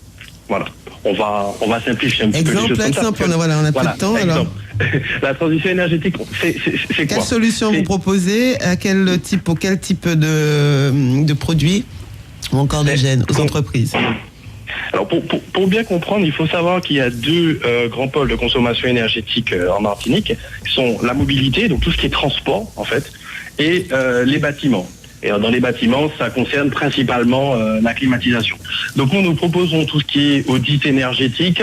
Voilà. On va simplifier un petit peu les choses comme ça. On a peu de temps. Alors. La transition énergétique, c'est quoi? Quelle solution vous proposez? Pour quel type de produits ou encore de gènes aux entreprises? Alors pour bien comprendre, il faut savoir qu'il y a deux grands pôles de consommation énergétique en Martinique, qui sont la mobilité, donc tout ce qui est transport en fait, et les bâtiments. Et dans les bâtiments, ça concerne principalement la climatisation. Donc nous proposons tout ce qui est audit énergétique,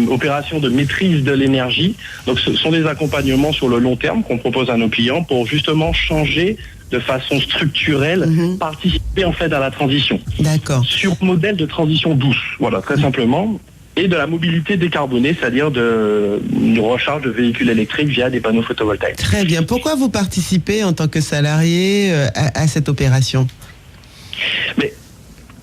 opération de maîtrise de l'énergie. Donc ce sont des accompagnements sur le long terme qu'on propose à nos clients pour justement changer de façon structurelle, participer en fait à la transition. D'accord. Sur modèle de transition douce, voilà, très simplement. Et de la mobilité décarbonée, c'est-à-dire une recharge de véhicules électriques via des panneaux photovoltaïques. Très bien. Pourquoi vous participez en tant que salarié à cette opération? Mais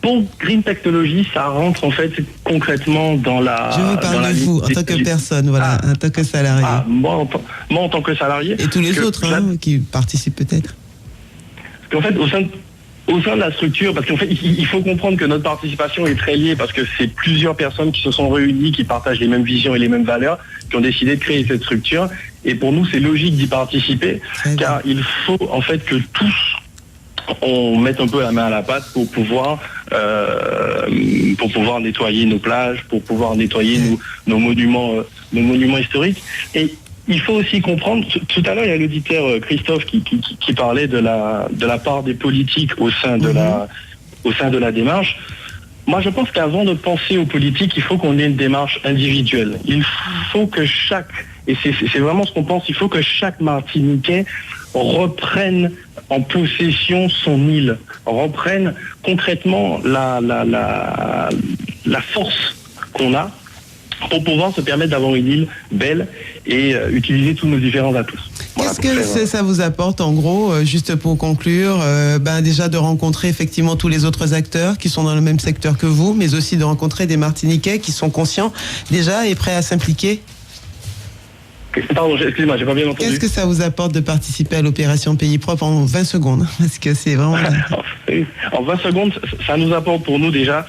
pour Green Technology, ça rentre en fait concrètement dans la... Je vous parle de vous, en tant que personne, voilà, en tant que salarié. Moi, en tant que salarié. Et tous les autres qui participent peut-être. Parce qu'en fait, au sein de la structure, parce qu'en fait, il faut comprendre que notre participation est très liée parce que c'est plusieurs personnes qui se sont réunies, qui partagent les mêmes visions et les mêmes valeurs, qui ont décidé de créer cette structure. Et pour nous, c'est logique d'y participer, car il faut en fait que tous on mette un peu la main à la pâte pour pouvoir nettoyer nos plages, pour pouvoir nettoyer nos monuments historiques. Et il faut aussi comprendre, tout à l'heure, il y a l'auditeur Christophe qui parlait de la part des politiques au sein de la démarche. Moi, je pense qu'avant de penser aux politiques, il faut qu'on ait une démarche individuelle. Il faut que et c'est vraiment ce qu'on pense, il faut que chaque Martiniquais reprenne en possession son île, reprenne concrètement la force qu'on a pour pouvoir se permettre d'avoir une île belle et utiliser tous nos différents atouts. Voilà, qu'est-ce que ça vous apporte en gros, juste pour conclure, déjà de rencontrer effectivement tous les autres acteurs qui sont dans le même secteur que vous, mais aussi de rencontrer des Martiniquais qui sont conscients déjà et prêts à s'impliquer? Pardon, excusez-moi, j'ai pas bien entendu. Qu'est-ce que ça vous apporte de participer à l'opération Pays Propre en 20 secondes? Parce que c'est vraiment... En 20 secondes, ça nous apporte pour nous déjà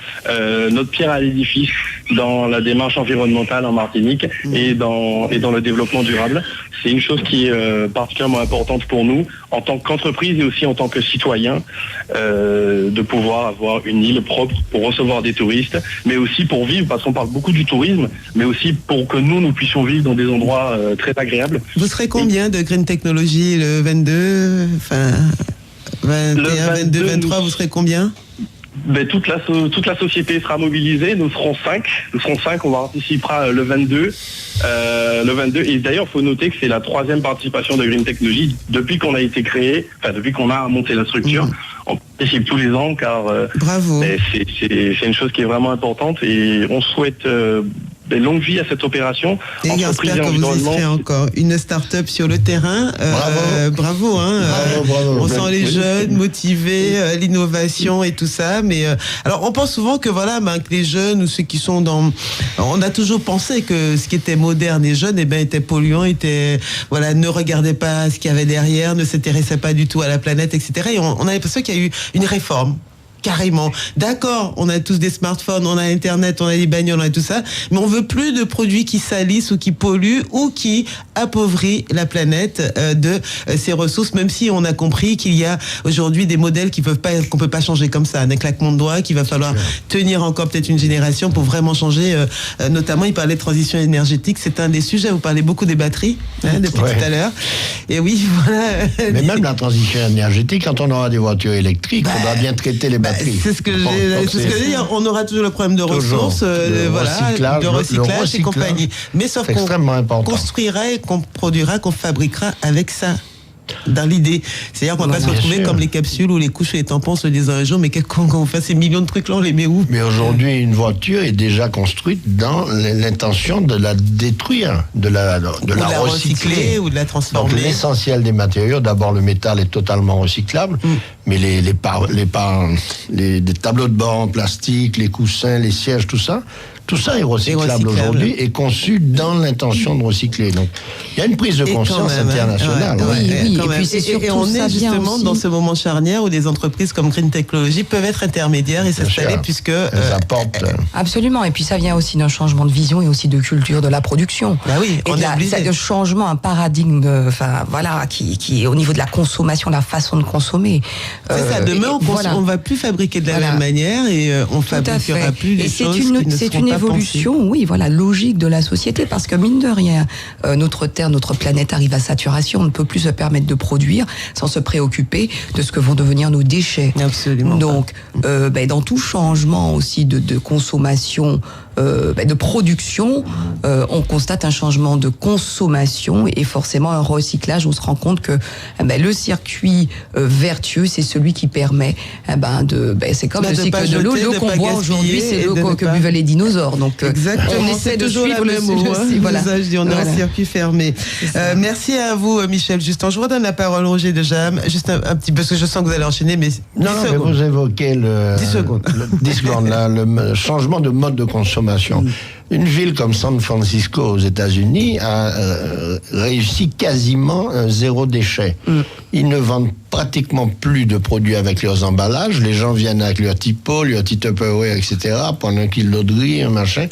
notre pierre à l'édifice dans la démarche environnementale en Martinique et dans le développement durable. C'est une chose qui est particulièrement importante pour nous en tant qu'entreprise et aussi en tant que citoyen, de pouvoir avoir une île propre pour recevoir des touristes, mais aussi pour vivre, parce qu'on parle beaucoup du tourisme, mais aussi pour que nous puissions vivre dans des endroits très agréables. Vous serez combien de Green Technology le 22, 21, 22, 23, vous serez combien? Toute la société sera mobilisée, nous serons 5, on participera le 22. Et d'ailleurs, il faut noter que c'est la 3e participation de Green Technology depuis qu'on a été créé, depuis qu'on a monté la structure. On participe tous les ans car bravo. C'est une chose qui est vraiment importante et on souhaite longue vie à cette opération. Et j'espère que vous y serez encore. Une start-up sur le terrain. Bravo. On sent les jeunes motivés, l'innovation et tout ça. Mais alors, on pense souvent que que les jeunes ou ceux qui sont on a toujours pensé que ce qui était moderne et jeune, était polluant, ne regardait pas ce qu'il y avait derrière, ne s'intéressait pas du tout à la planète, etc. Et on a l'impression qu'il y a eu une réforme. Carrément. D'accord, on a tous des smartphones, on a Internet, on a des bagnoles, on a tout ça, mais on veut plus de produits qui salissent ou qui polluent ou qui appauvrissent la planète de ses ressources, même si on a compris qu'il y a aujourd'hui des modèles qu'on peut pas changer comme ça, un claquement de doigts, qu'il va falloir tenir encore peut-être une génération pour vraiment changer. Notamment, il parlait de transition énergétique, c'est un des sujets. Vous parlez beaucoup des batteries depuis tout à l'heure. Et oui, voilà. Mais même la transition énergétique, quand on aura des voitures électriques, on doit bien traiter les batteries. C'est ce que j'ai dit. On aura toujours le problème de ressources, de recyclage et compagnie. Mais sauf qu'on construira et qu'on produira, qu'on fabriquera avec ça. Dans l'idée. C'est-à-dire qu'on va se retrouver comme les capsules ou les couches et les tampons se disant un jour, mais quand on fait ces millions de trucs-là, on les met où? Mais aujourd'hui, une voiture est déjà construite dans l'intention de la détruire, de la recycler ou de la transformer. Donc l'essentiel des matériaux, d'abord le métal est totalement recyclable, mais les tableaux de bord en plastique, les coussins, les sièges, tout ça est recyclable aujourd'hui et conçu dans l'intention de recycler. Donc, il y a une prise de conscience internationale. Oui, et puis c'est surtout et on est justement dans ce moment charnière où des entreprises comme Green Technology peuvent être intermédiaires et s'installer puisque elles apportent. Absolument. Et puis ça vient aussi d'un changement de vision et aussi de culture de la production. Et un changement, un paradigme, qui au niveau de la consommation, la façon de consommer. C'est ça. Demain, on va plus fabriquer de la même manière et on fabriquera plus les choses qui ne seront pas évolution, logique de la société, parce que mine de rien, notre Terre, notre planète arrive à saturation, on ne peut plus se permettre de produire sans se préoccuper de ce que vont devenir nos déchets. Absolument. Donc, dans tout changement aussi de consommation, de production, on constate un changement de consommation et forcément un recyclage. On se rend compte que le circuit vertueux, c'est celui qui permet c'est comme le cycle de l'eau. L'eau qu'on boit aujourd'hui, c'est l'eau que buvaient les dinosaures. Donc on essaie de suivre le usage on est un circuit fermé. Merci à vous, Michel Justin. Je vous redonne la parole, Roger de Jam. Juste un petit peu, parce que je sens que vous allez enchaîner, mais mais vous évoquez 10 secondes, le changement de mode de consommation. Une ville comme San Francisco aux États-Unis a réussi quasiment zéro déchet. Ils ne vendent pratiquement plus de produits avec leurs emballages. Les gens viennent avec leur petit pot, leur petit Tupperware, etc., prendre un kilo de riz, un machin.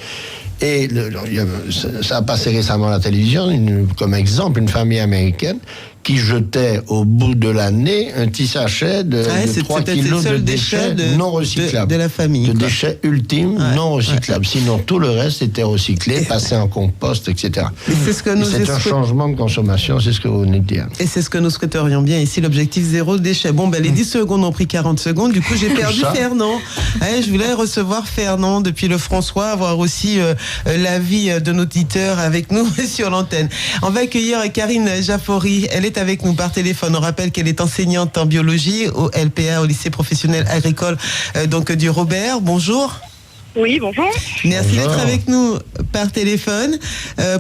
Et ça a passé récemment à la télévision, comme exemple, une famille américaine qui jetait au bout de l'année un petit sachet de 3 kilos de déchets non recyclables. De la famille. De déchets ultimes non recyclables. Sinon, tout le reste était recyclé, passé en compost, etc. C'est un changement de consommation, c'est ce que vous venez de dire. Et c'est ce que nous souhaiterions bien ici, l'objectif zéro déchet. Bon, les 10 secondes ont pris 40 secondes, du coup j'ai perdu Fernand. Je voulais recevoir Fernand depuis le François, avoir aussi l'avis de nos auditeurs avec nous sur l'antenne. On va accueillir Karine Jaffori, elle est avec nous par téléphone. On rappelle qu'elle est enseignante en biologie au LPA, au lycée professionnel agricole donc du Robert. Bonjour. Oui, bonjour. Merci d'être avec nous par téléphone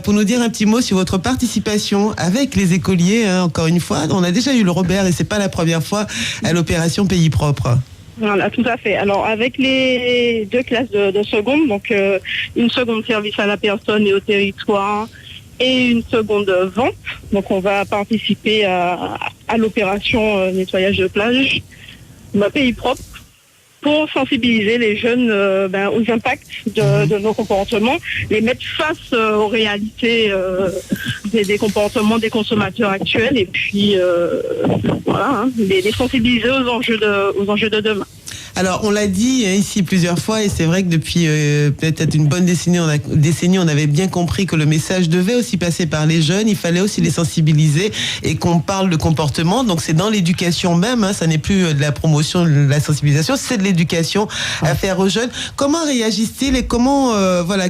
pour nous dire un petit mot sur votre participation avec les écoliers. Encore une fois, on a déjà eu le Robert et c'est pas la première fois à l'opération Pays Propre. Voilà, tout à fait. Alors, avec les 2 classes de seconde, donc une seconde service à la personne et au territoire, et une seconde vente. Donc on va participer à l'opération nettoyage de plage, Pays Propre, pour sensibiliser les jeunes aux impacts de nos comportements, les mettre face aux réalités des comportements des consommateurs actuels et puis les sensibiliser aux enjeux de demain. Alors, on l'a dit ici plusieurs fois, et c'est vrai que depuis peut-être une bonne décennie, on avait bien compris que le message devait aussi passer par les jeunes. Il fallait aussi les sensibiliser et qu'on parle de comportement. Donc, c'est dans l'éducation même. Ça n'est plus de la promotion, de la sensibilisation, c'est de l'éducation à faire aux jeunes. Comment réagissent-ils et comment,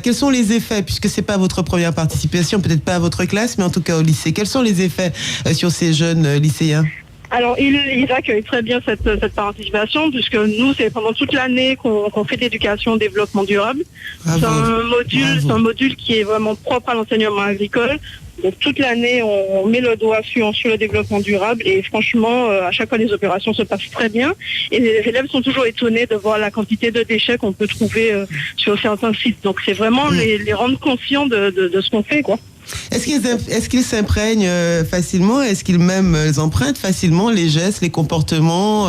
quels sont les effets, puisque c'est pas votre première participation, peut-être pas à votre classe, mais en tout cas au lycée. Quels sont les effets sur ces jeunes lycéens? Alors, ils accueillent très bien cette participation, puisque nous, c'est pendant toute l'année qu'on fait d'éducation au développement durable. C'est un module qui est vraiment propre à l'enseignement agricole. Donc, toute l'année, on met le doigt sur le développement durable et franchement, à chaque fois, les opérations se passent très bien. Et les élèves sont toujours étonnés de voir la quantité de déchets qu'on peut trouver sur certains sites. Donc, c'est vraiment les rendre conscients de ce qu'on fait, quoi. Est-ce qu'ils s'imprègnent facilement? Est-ce qu'ils même empruntent facilement les gestes, les comportements,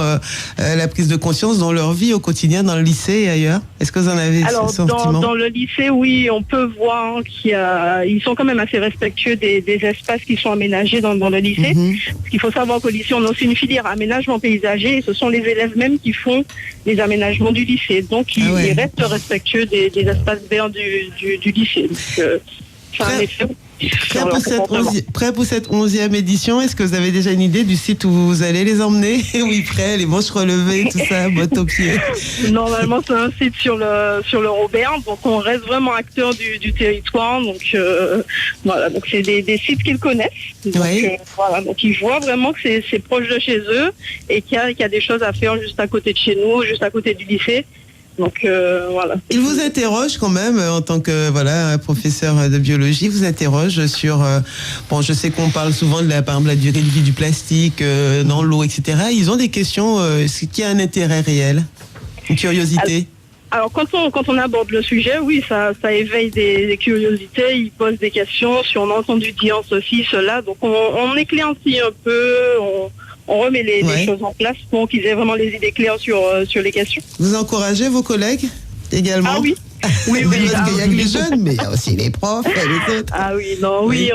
la prise de conscience dans leur vie au quotidien, dans le lycée et ailleurs? Est-ce que vous en avez ce sentiment? Dans le lycée, oui, on peut voir qu'ils sont quand même assez respectueux des espaces qui sont aménagés dans le lycée. Parce qu'il faut savoir qu'au lycée, on a aussi une filière aménagement paysager et ce sont les élèves même qui font les aménagements du lycée. Donc, ils restent respectueux des espaces verts du lycée. Donc, c'est un effet. Prêt pour cette 11e édition, est-ce que vous avez déjà une idée du site où vous allez les emmener? Oui, prêt, les manches relevées, tout ça, bottes aux pieds. Normalement, c'est un site sur le Robert, donc on reste vraiment acteur du territoire. Donc donc c'est des sites qu'ils connaissent. Donc, donc ils voient vraiment que c'est proche de chez eux et qu'il y a des choses à faire juste à côté de chez nous, juste à côté du lycée. Donc Il vous interroge quand même en tant que professeur de biologie, vous interroge sur je sais qu'on parle souvent de la durée de vie du plastique dans l'eau, etc. Ils ont des questions, est-ce qu'il y a un intérêt réel, une curiosité? Alors quand on aborde le sujet, oui, ça éveille des curiosités, ils posent des questions, si on a entendu dire ceci, cela, donc on éclaircit un peu, on remet les choses en place pour qu'ils aient vraiment les idées claires sur les questions. Vous encouragez vos collègues également? Ah oui. Oui, parce qu'il y a que les jeunes, mais il y a aussi les profs et les autres. Ah oui,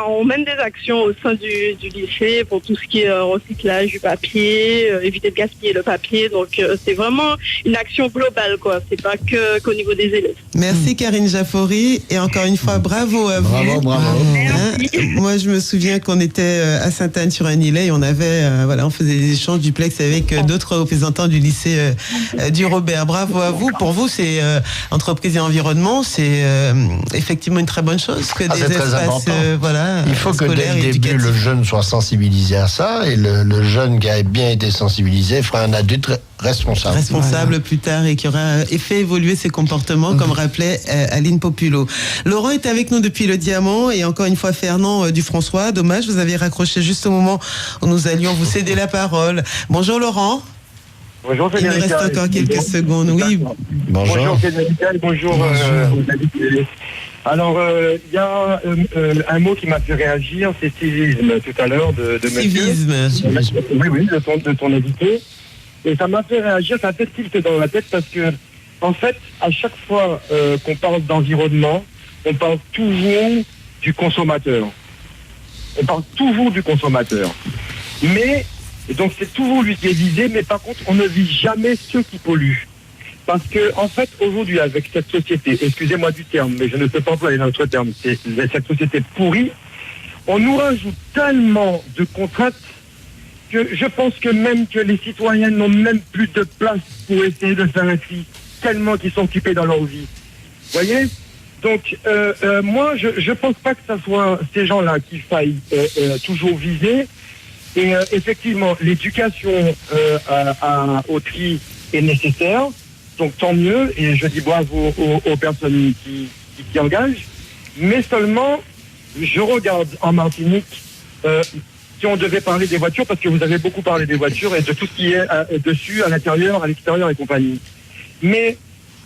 on mène des actions au sein du lycée pour tout ce qui est recyclage du papier, éviter de gaspiller le papier. Donc c'est vraiment une action globale, quoi. C'est pas qu'au niveau des élèves. Merci Karine Jaffori et encore une fois bravo à vous. Bravo. Moi je me souviens qu'on était à Sainte-Anne sur un îlet et on avait on faisait des échanges duplex avec d'autres représentants du lycée du Robert. Bravo à vous. Pour vous c'est entreprise et environnement, c'est effectivement une très bonne chose que des espaces il faut que dès le début le jeune soit sensibilisé à ça et le jeune qui a bien été sensibilisé fera un adulte responsable plus tard et qui aura fait évoluer ses comportements comme rappelait Aline Populo. Laurent est avec nous depuis le Diamant et encore une fois Fernand du François. Dommage, vous avez raccroché juste au moment où nous allions vous céder la parole. Bonjour Laurent. Bonjour Frédéric. Il nous reste encore quelques secondes, oui. Bonjour Frédéric, bonjour aux invités. Alors, il y a un mot qui m'a fait réagir, c'est civisme tout à l'heure de civisme. Monsieur. Oui, de ton invité. Et ça m'a fait réagir, ça a fait tilt dans la tête parce que, en fait, à chaque fois qu'on parle d'environnement, on parle toujours du consommateur. on parle toujours du consommateur. Mais, et donc c'est toujours lui qui est visé, mais par contre, on ne vise jamais ceux qui polluent. Parce que, en fait, aujourd'hui, avec cette société, excusez-moi du terme, mais je ne peux pas employer notre terme, c'est cette société pourrie, on nous rajoute tellement de contraintes que je pense que même que les citoyens n'ont même plus de place pour essayer de faire un tri, tellement qu'ils sont occupés dans leur vie. Vous voyez ? Donc, moi, je pense pas que ce soit ces gens-là qu'il faille toujours viser. Et effectivement, l'éducation au tri est nécessaire. Donc, tant mieux. Et je dis bravo aux personnes qui engagent. Mais seulement, je regarde en Martinique, si on devait parler des voitures, parce que vous avez beaucoup parlé des voitures et de tout ce qui est dessus, à l'intérieur, à l'extérieur et compagnie. Mais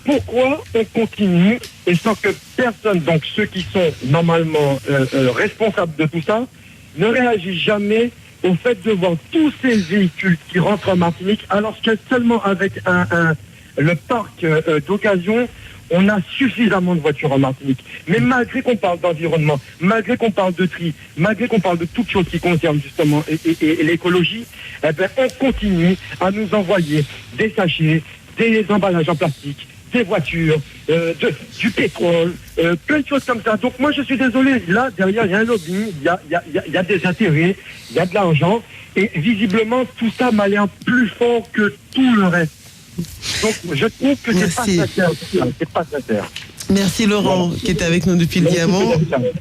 pourquoi on continue et sans que personne, donc ceux qui sont normalement responsables de tout ça, ne réagissent jamais au fait de voir tous ces véhicules qui rentrent en Martinique, alors que seulement avec le parc d'occasion, on a suffisamment de voitures en Martinique. Mais malgré qu'on parle d'environnement, malgré qu'on parle de tri, malgré qu'on parle de toutes choses qui concernent justement et l'écologie, eh ben, on continue à nous envoyer des sachets, des emballages en plastique, des voitures, du pétrole, plein de choses comme ça. Donc moi je suis désolé, là derrière il y a un lobbying, il y a des intérêts, il y a de l'argent, et visiblement tout ça m'a l'air plus fort que tout le reste. Donc je trouve que c'est pas sincère, c'est pas sincère. Merci Laurent qui est avec nous depuis le Diamant.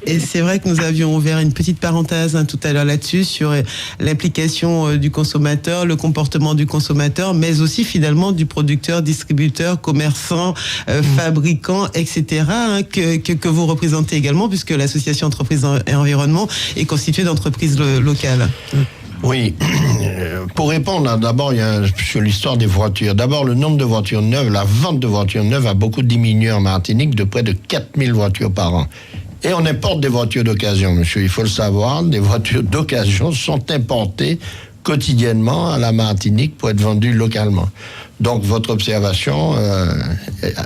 Et c'est vrai que nous avions ouvert une petite parenthèse tout à l'heure là-dessus sur l'implication du consommateur, le comportement du consommateur, mais aussi finalement du producteur, distributeur, commerçant, fabricant, etc. Que vous représentez également, puisque l'association Entreprises et Environnement est constituée d'entreprises locales. Oui, pour répondre, d'abord, il y a sur l'histoire des voitures. D'abord, le nombre de voitures neuves, la vente de voitures neuves a beaucoup diminué en Martinique, de près de 4000 voitures par an. Et on importe des voitures d'occasion, monsieur, il faut le savoir. Des voitures d'occasion sont importées quotidiennement à la Martinique pour être vendues localement. Donc, votre observation,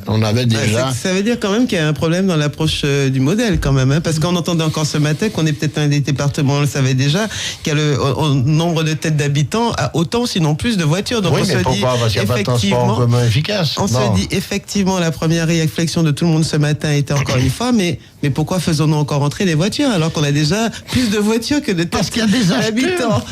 on avait déjà... Ça veut dire quand même qu'il y a un problème dans l'approche du modèle quand même, parce qu'en entendant encore ce matin qu'on est peut-être un des départements, on le savait déjà, qu'il y a le nombre de têtes d'habitants a autant, sinon plus de voitures. Donc oui, mais pourquoi ? Parce qu'il n'y a pas de transport en commun efficace. On se dit effectivement, la première réflexion de tout le monde ce matin était encore une fois, mais pourquoi faisons-nous encore entrer des voitures alors qu'on a déjà plus de voitures que de têtes d'habitants ?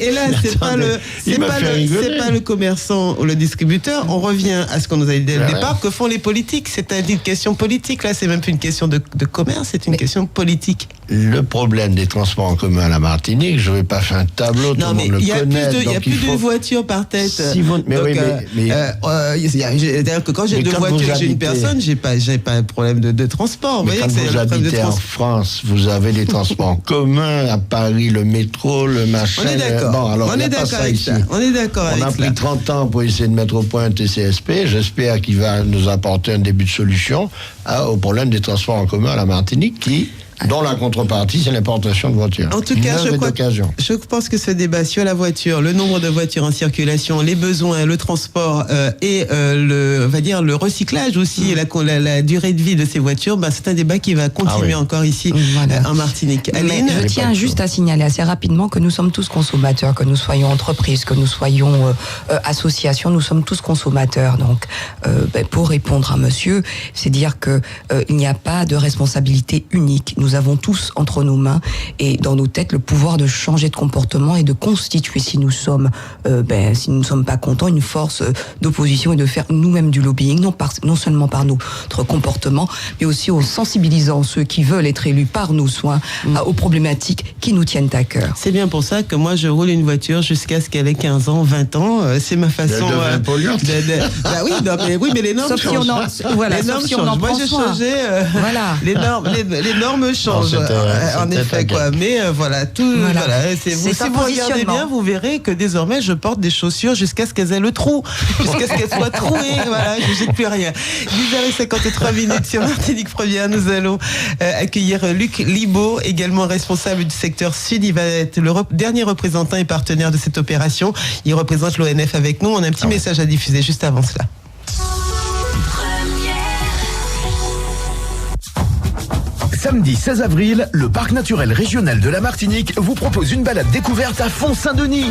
Et là, c'est pas le commerçant ou le distributeur. On revient à ce qu'on nous a dit dès le départ, que font les politiques. C'est une question politique. Là, c'est même plus une question de commerce, c'est une question politique. Le problème des transports en commun à la Martinique, je ne vais pas faire un tableau, tout le monde le connaît. Il n'y a plus de voitures par tête. C'est-à-dire que quand j'ai deux voitures et j'ai une personne, j'ai pas un problème de transport. Mais quand vous habitez en France, vous avez les transports en commun, à Paris, le métro, le machin. On est d'accord. On est d'accord avec ça. On est d'accord avec ça. On a pris 30 ans pour essayer de mettre au point un TCSP. J'espère qu'il va nous apporter un début de solution au problème des transports en commun à la Martinique dont la contrepartie, c'est l'importation de voitures. En tout cas, je pense que ce débat sur la voiture, le nombre de voitures en circulation, les besoins, le transport et le recyclage aussi, et la durée de vie de ces voitures, c'est un débat qui va continuer encore ici en Martinique. Aline, je tiens juste à signaler assez rapidement que nous sommes tous consommateurs, que nous soyons entreprises, que nous soyons associations, nous sommes tous consommateurs. Donc, pour répondre à monsieur, c'est dire que il n'y a pas de responsabilité unique. Nous avons tous entre nos mains et dans nos têtes le pouvoir de changer de comportement et de constituer, si nous sommes pas contents, une force d'opposition et de faire nous-mêmes du lobbying, non seulement par notre comportement, mais aussi en sensibilisant ceux qui veulent être élus par nos soins aux problématiques qui nous tiennent à cœur. C'est bien pour ça que moi je roule une voiture jusqu'à ce qu'elle ait 15 ans, 20 ans. C'est ma façon. Oui, mais les normes changent. Les normes changent. Moi j'ai changé. Les normes changent, en effet, quoi. Mais si vous regardez bien, vous verrez que désormais, je porte des chaussures jusqu'à ce qu'elles aient le trou, jusqu'à ce qu'elles soient trouées. Voilà, je ne jette plus rien. 10h53 sur Martinique Première. Nous allons accueillir Luc Libaud, également responsable du secteur Sud. Il va être le dernier représentant et partenaire de cette opération. Il représente l'ONF avec nous. On a un petit message à diffuser juste avant cela. samedi 16 avril, le Parc naturel régional de la Martinique vous propose une balade découverte à Font-Saint-Denis.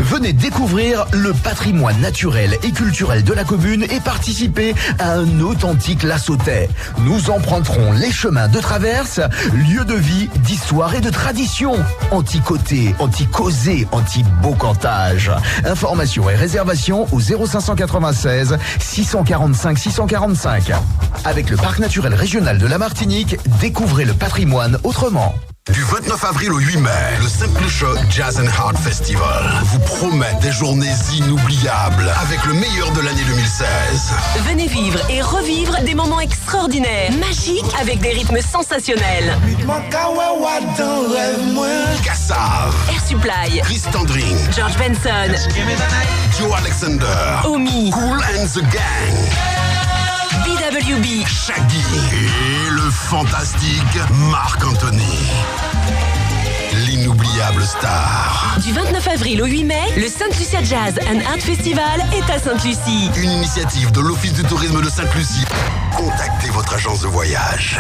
Venez découvrir le patrimoine naturel et culturel de la commune et participer à un authentique lassautais. Nous emprunterons les chemins de traverse, lieux de vie, d'histoire et de tradition. Anti-côté, anti-causé, anti-beau-cantage. Informations et réservations au 0596 645 645. Avec le Parc naturel régional de la Martinique, découvrez le patrimoine autrement. Du 29 avril au 8 mai, le Saint-Cloche Jazz and Heart Festival vous promet des journées inoubliables avec le meilleur de l'année 2016. Venez vivre et revivre des moments extraordinaires, magiques, avec des rythmes sensationnels. Kassav, Air Supply, Chris Tandring, George Benson, Joe Alexander, Omi, Cool and the Gang, BWB, Shaggy et le fantastique Marc Anthony. L'inoubliable star. Du 29 avril au 8 mai, le Sainte-Lucia Jazz and Art Festival est à Sainte-Lucie. Une initiative de l'Office du tourisme de Sainte-Lucie. Contactez votre agence de voyage.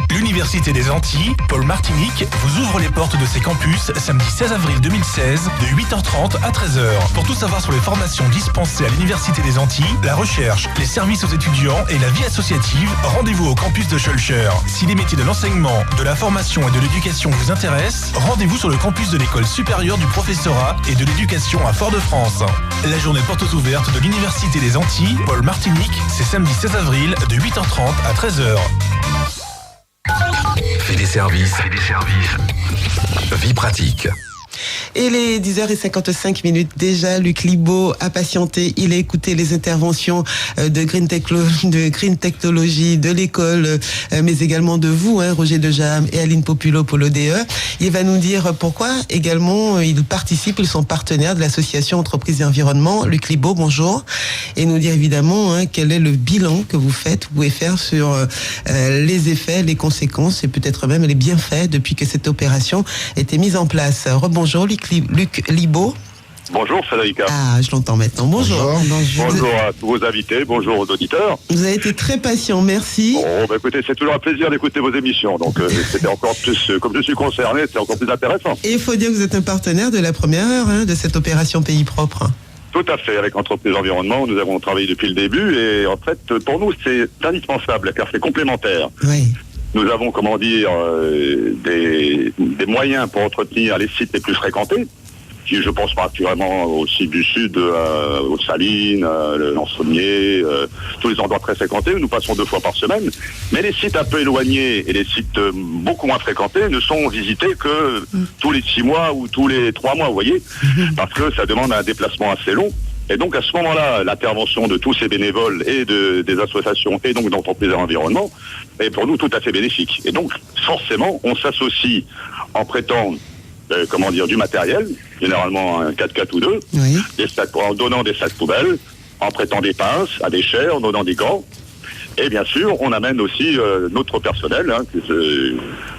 L'Université des Antilles, Paul Martinique, vous ouvre les portes de ses campus samedi 16 avril 2016 de 8h30 à 13h. Pour tout savoir sur les formations dispensées à l'Université des Antilles, la recherche, les services aux étudiants et la vie associative, rendez-vous au campus de Schœlcher. Si les métiers de l'enseignement, de la formation et de l'éducation vous intéressent, rendez-vous sur le campus de l'École supérieure du professorat et de l'éducation à Fort-de-France. La journée portes ouvertes de l'Université des Antilles, Paul Martinique, c'est samedi 16 avril de 8h30 à 13h. Fait des services. Vie pratique. Et les 10h55 déjà, Luc Libaud a patienté, il a écouté les interventions de Green Technology, de l'école, mais également de vous, Roger Dejam et Aline Populo pour l'ODE. Il va nous dire pourquoi également ils participent, ils sont partenaires de l'association Entreprises et Environnement. Luc Libaud, bonjour. Et nous dire évidemment quel est le bilan que vous pouvez faire sur les effets, les conséquences et peut-être même les bienfaits depuis que cette opération a été mise en place. Rebonjour Luc Libaud. Bonjour Frédérica. Ah, je l'entends maintenant. Bonjour. Bonjour à tous vos invités, bonjour aux auditeurs. Vous avez été très patient, merci. Écoutez, c'est toujours un plaisir d'écouter vos émissions, donc c'était encore plus, comme je suis concerné, c'est encore plus intéressant. Et il faut dire que vous êtes un partenaire de la première heure de cette opération Pays Propre. Tout à fait, avec Entreprises Environnement, nous avons travaillé depuis le début et en fait, pour nous, c'est indispensable car c'est complémentaire. Oui. Nous avons, des moyens pour entretenir les sites les plus fréquentés, qui je pense particulièrement au site du Sud, aux Salines, le Lansonnier, tous les endroits très fréquentés, nous passons 2 fois par semaine. Mais les sites un peu éloignés et les sites beaucoup moins fréquentés ne sont visités que tous les 6 mois ou tous les 3 mois, vous voyez, parce que ça demande un déplacement assez long. Et donc à ce moment-là, l'intervention de tous ces bénévoles et des associations et donc d'entreprises et environnement est pour nous tout à fait bénéfique. Et donc forcément, on s'associe en prêtant du matériel, généralement un 4x4 ou 2, oui. En donnant des sacs poubelles, en prêtant des pinces à déchets, en donnant des gants. Et bien sûr, on amène aussi notre personnel,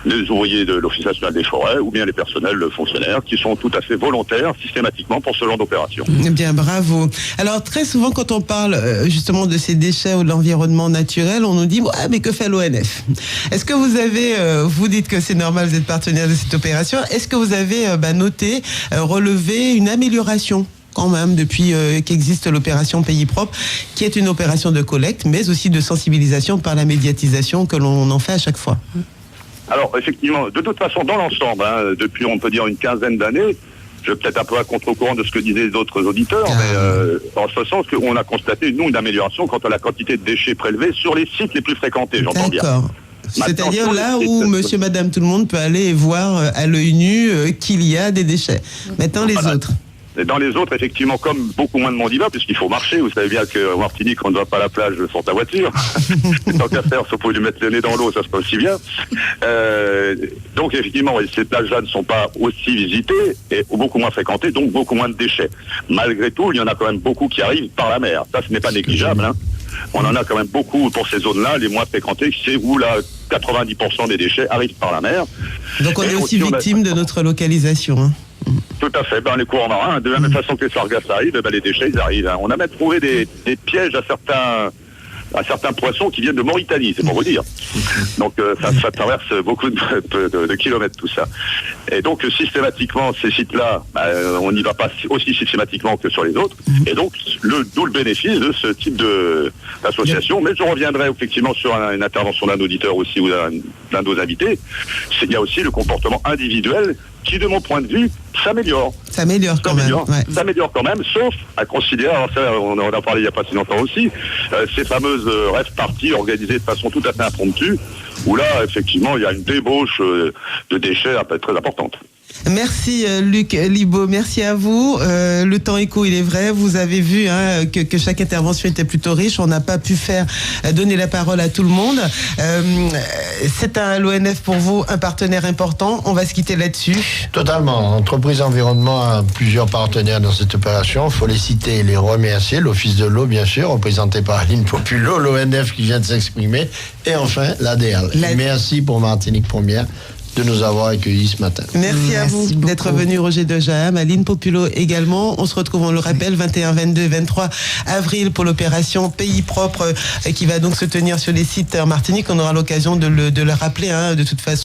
les ouvriers de l'Office national des forêts ou bien les personnels fonctionnaires qui sont tout à fait volontaires systématiquement pour ce genre d'opération. Eh bien, bravo. Alors, très souvent, quand on parle justement de ces déchets ou de l'environnement naturel, on nous dit « mais que fait l'ONF ?» Est-ce que vous avez, vous dites que c'est normal, vous êtes partenaire de cette opération, est-ce que vous avez noté, relevé une amélioration quand même depuis qu'existe l'opération Pays Propre, qui est une opération de collecte, mais aussi de sensibilisation par la médiatisation que l'on en fait à chaque fois. Alors effectivement, de toute façon, dans l'ensemble, depuis on peut dire une quinzaine d'années, je vais peut-être un peu à contre-courant de ce que disaient les autres auditeurs, mais en ce sens qu'on a constaté, nous, une amélioration quant à la quantité de déchets prélevés sur les sites les plus fréquentés, j'entends bien. D'accord. C'est-à-dire là où monsieur, madame, tout le monde peut aller voir à l'œil nu qu'il y a des déchets. Maintenant, les autres. Et dans les autres, effectivement, comme beaucoup moins de monde y va, puisqu'il faut marcher, vous savez bien qu'en Martinique, on ne va pas à la plage sans ta voiture. Tant qu'à faire, sauf pour lui mettre le nez dans l'eau, ça se passe aussi bien. Donc, effectivement, ces plages-là ne sont pas aussi visitées et beaucoup moins fréquentées, donc beaucoup moins de déchets. Malgré tout, il y en a quand même beaucoup qui arrivent par la mer. Ça, ce n'est pas négligeable. On en a quand même beaucoup pour ces zones-là, les moins fréquentées, c'est où là, 90% des déchets arrivent par la mer. Donc, on est aussi victime de notre localisation. Tout à fait, les courants marins, de la même façon que les sargasses arrivent, les déchets ils arrivent. On a même trouvé des pièges à certains à certains poissons qui viennent de Mauritanie, c'est pour vous dire. Donc ça traverse beaucoup de kilomètres tout ça. Et donc systématiquement ces sites-là, on n'y va pas aussi systématiquement que sur les autres. Et donc d'où le bénéfice de ce type d'association. Mais je reviendrai effectivement sur une intervention d'un auditeur aussi ou d'un de nos invités. Il y a aussi le comportement individuel qui, de mon point de vue, s'améliore. S'améliore quand même. Ouais. S'améliore quand même, sauf à considérer, alors ça, on en a parlé il n'y a pas si longtemps aussi, ces fameuses rêves parties organisées de façon tout à fait impromptue, où là, effectivement, il y a une débauche de déchets très importante. Merci Luc Libaud, merci à vous. Le temps est court, il est vrai. Vous avez vu que chaque intervention était plutôt riche. On n'a pas pu donner la parole à tout le monde. C'est l'ONF pour vous un partenaire important. On va se quitter là-dessus. Totalement. Entreprise Environnement a plusieurs partenaires dans cette opération. Il faut les citer et les remercier. L'Office de l'eau, bien sûr, représenté par Aline Populo, l'ONF qui vient de s'exprimer. Et enfin, l'ADL. Merci pour Martinique Première de nous avoir accueillis ce matin. Merci à vous d'être venu, Roger Dejaham, Aline Populo également. On se retrouve, on le rappelle, 21, 22, 23 avril pour l'opération Pays Propre qui va donc se tenir sur les sites en Martinique. On aura l'occasion de le rappeler de toute façon.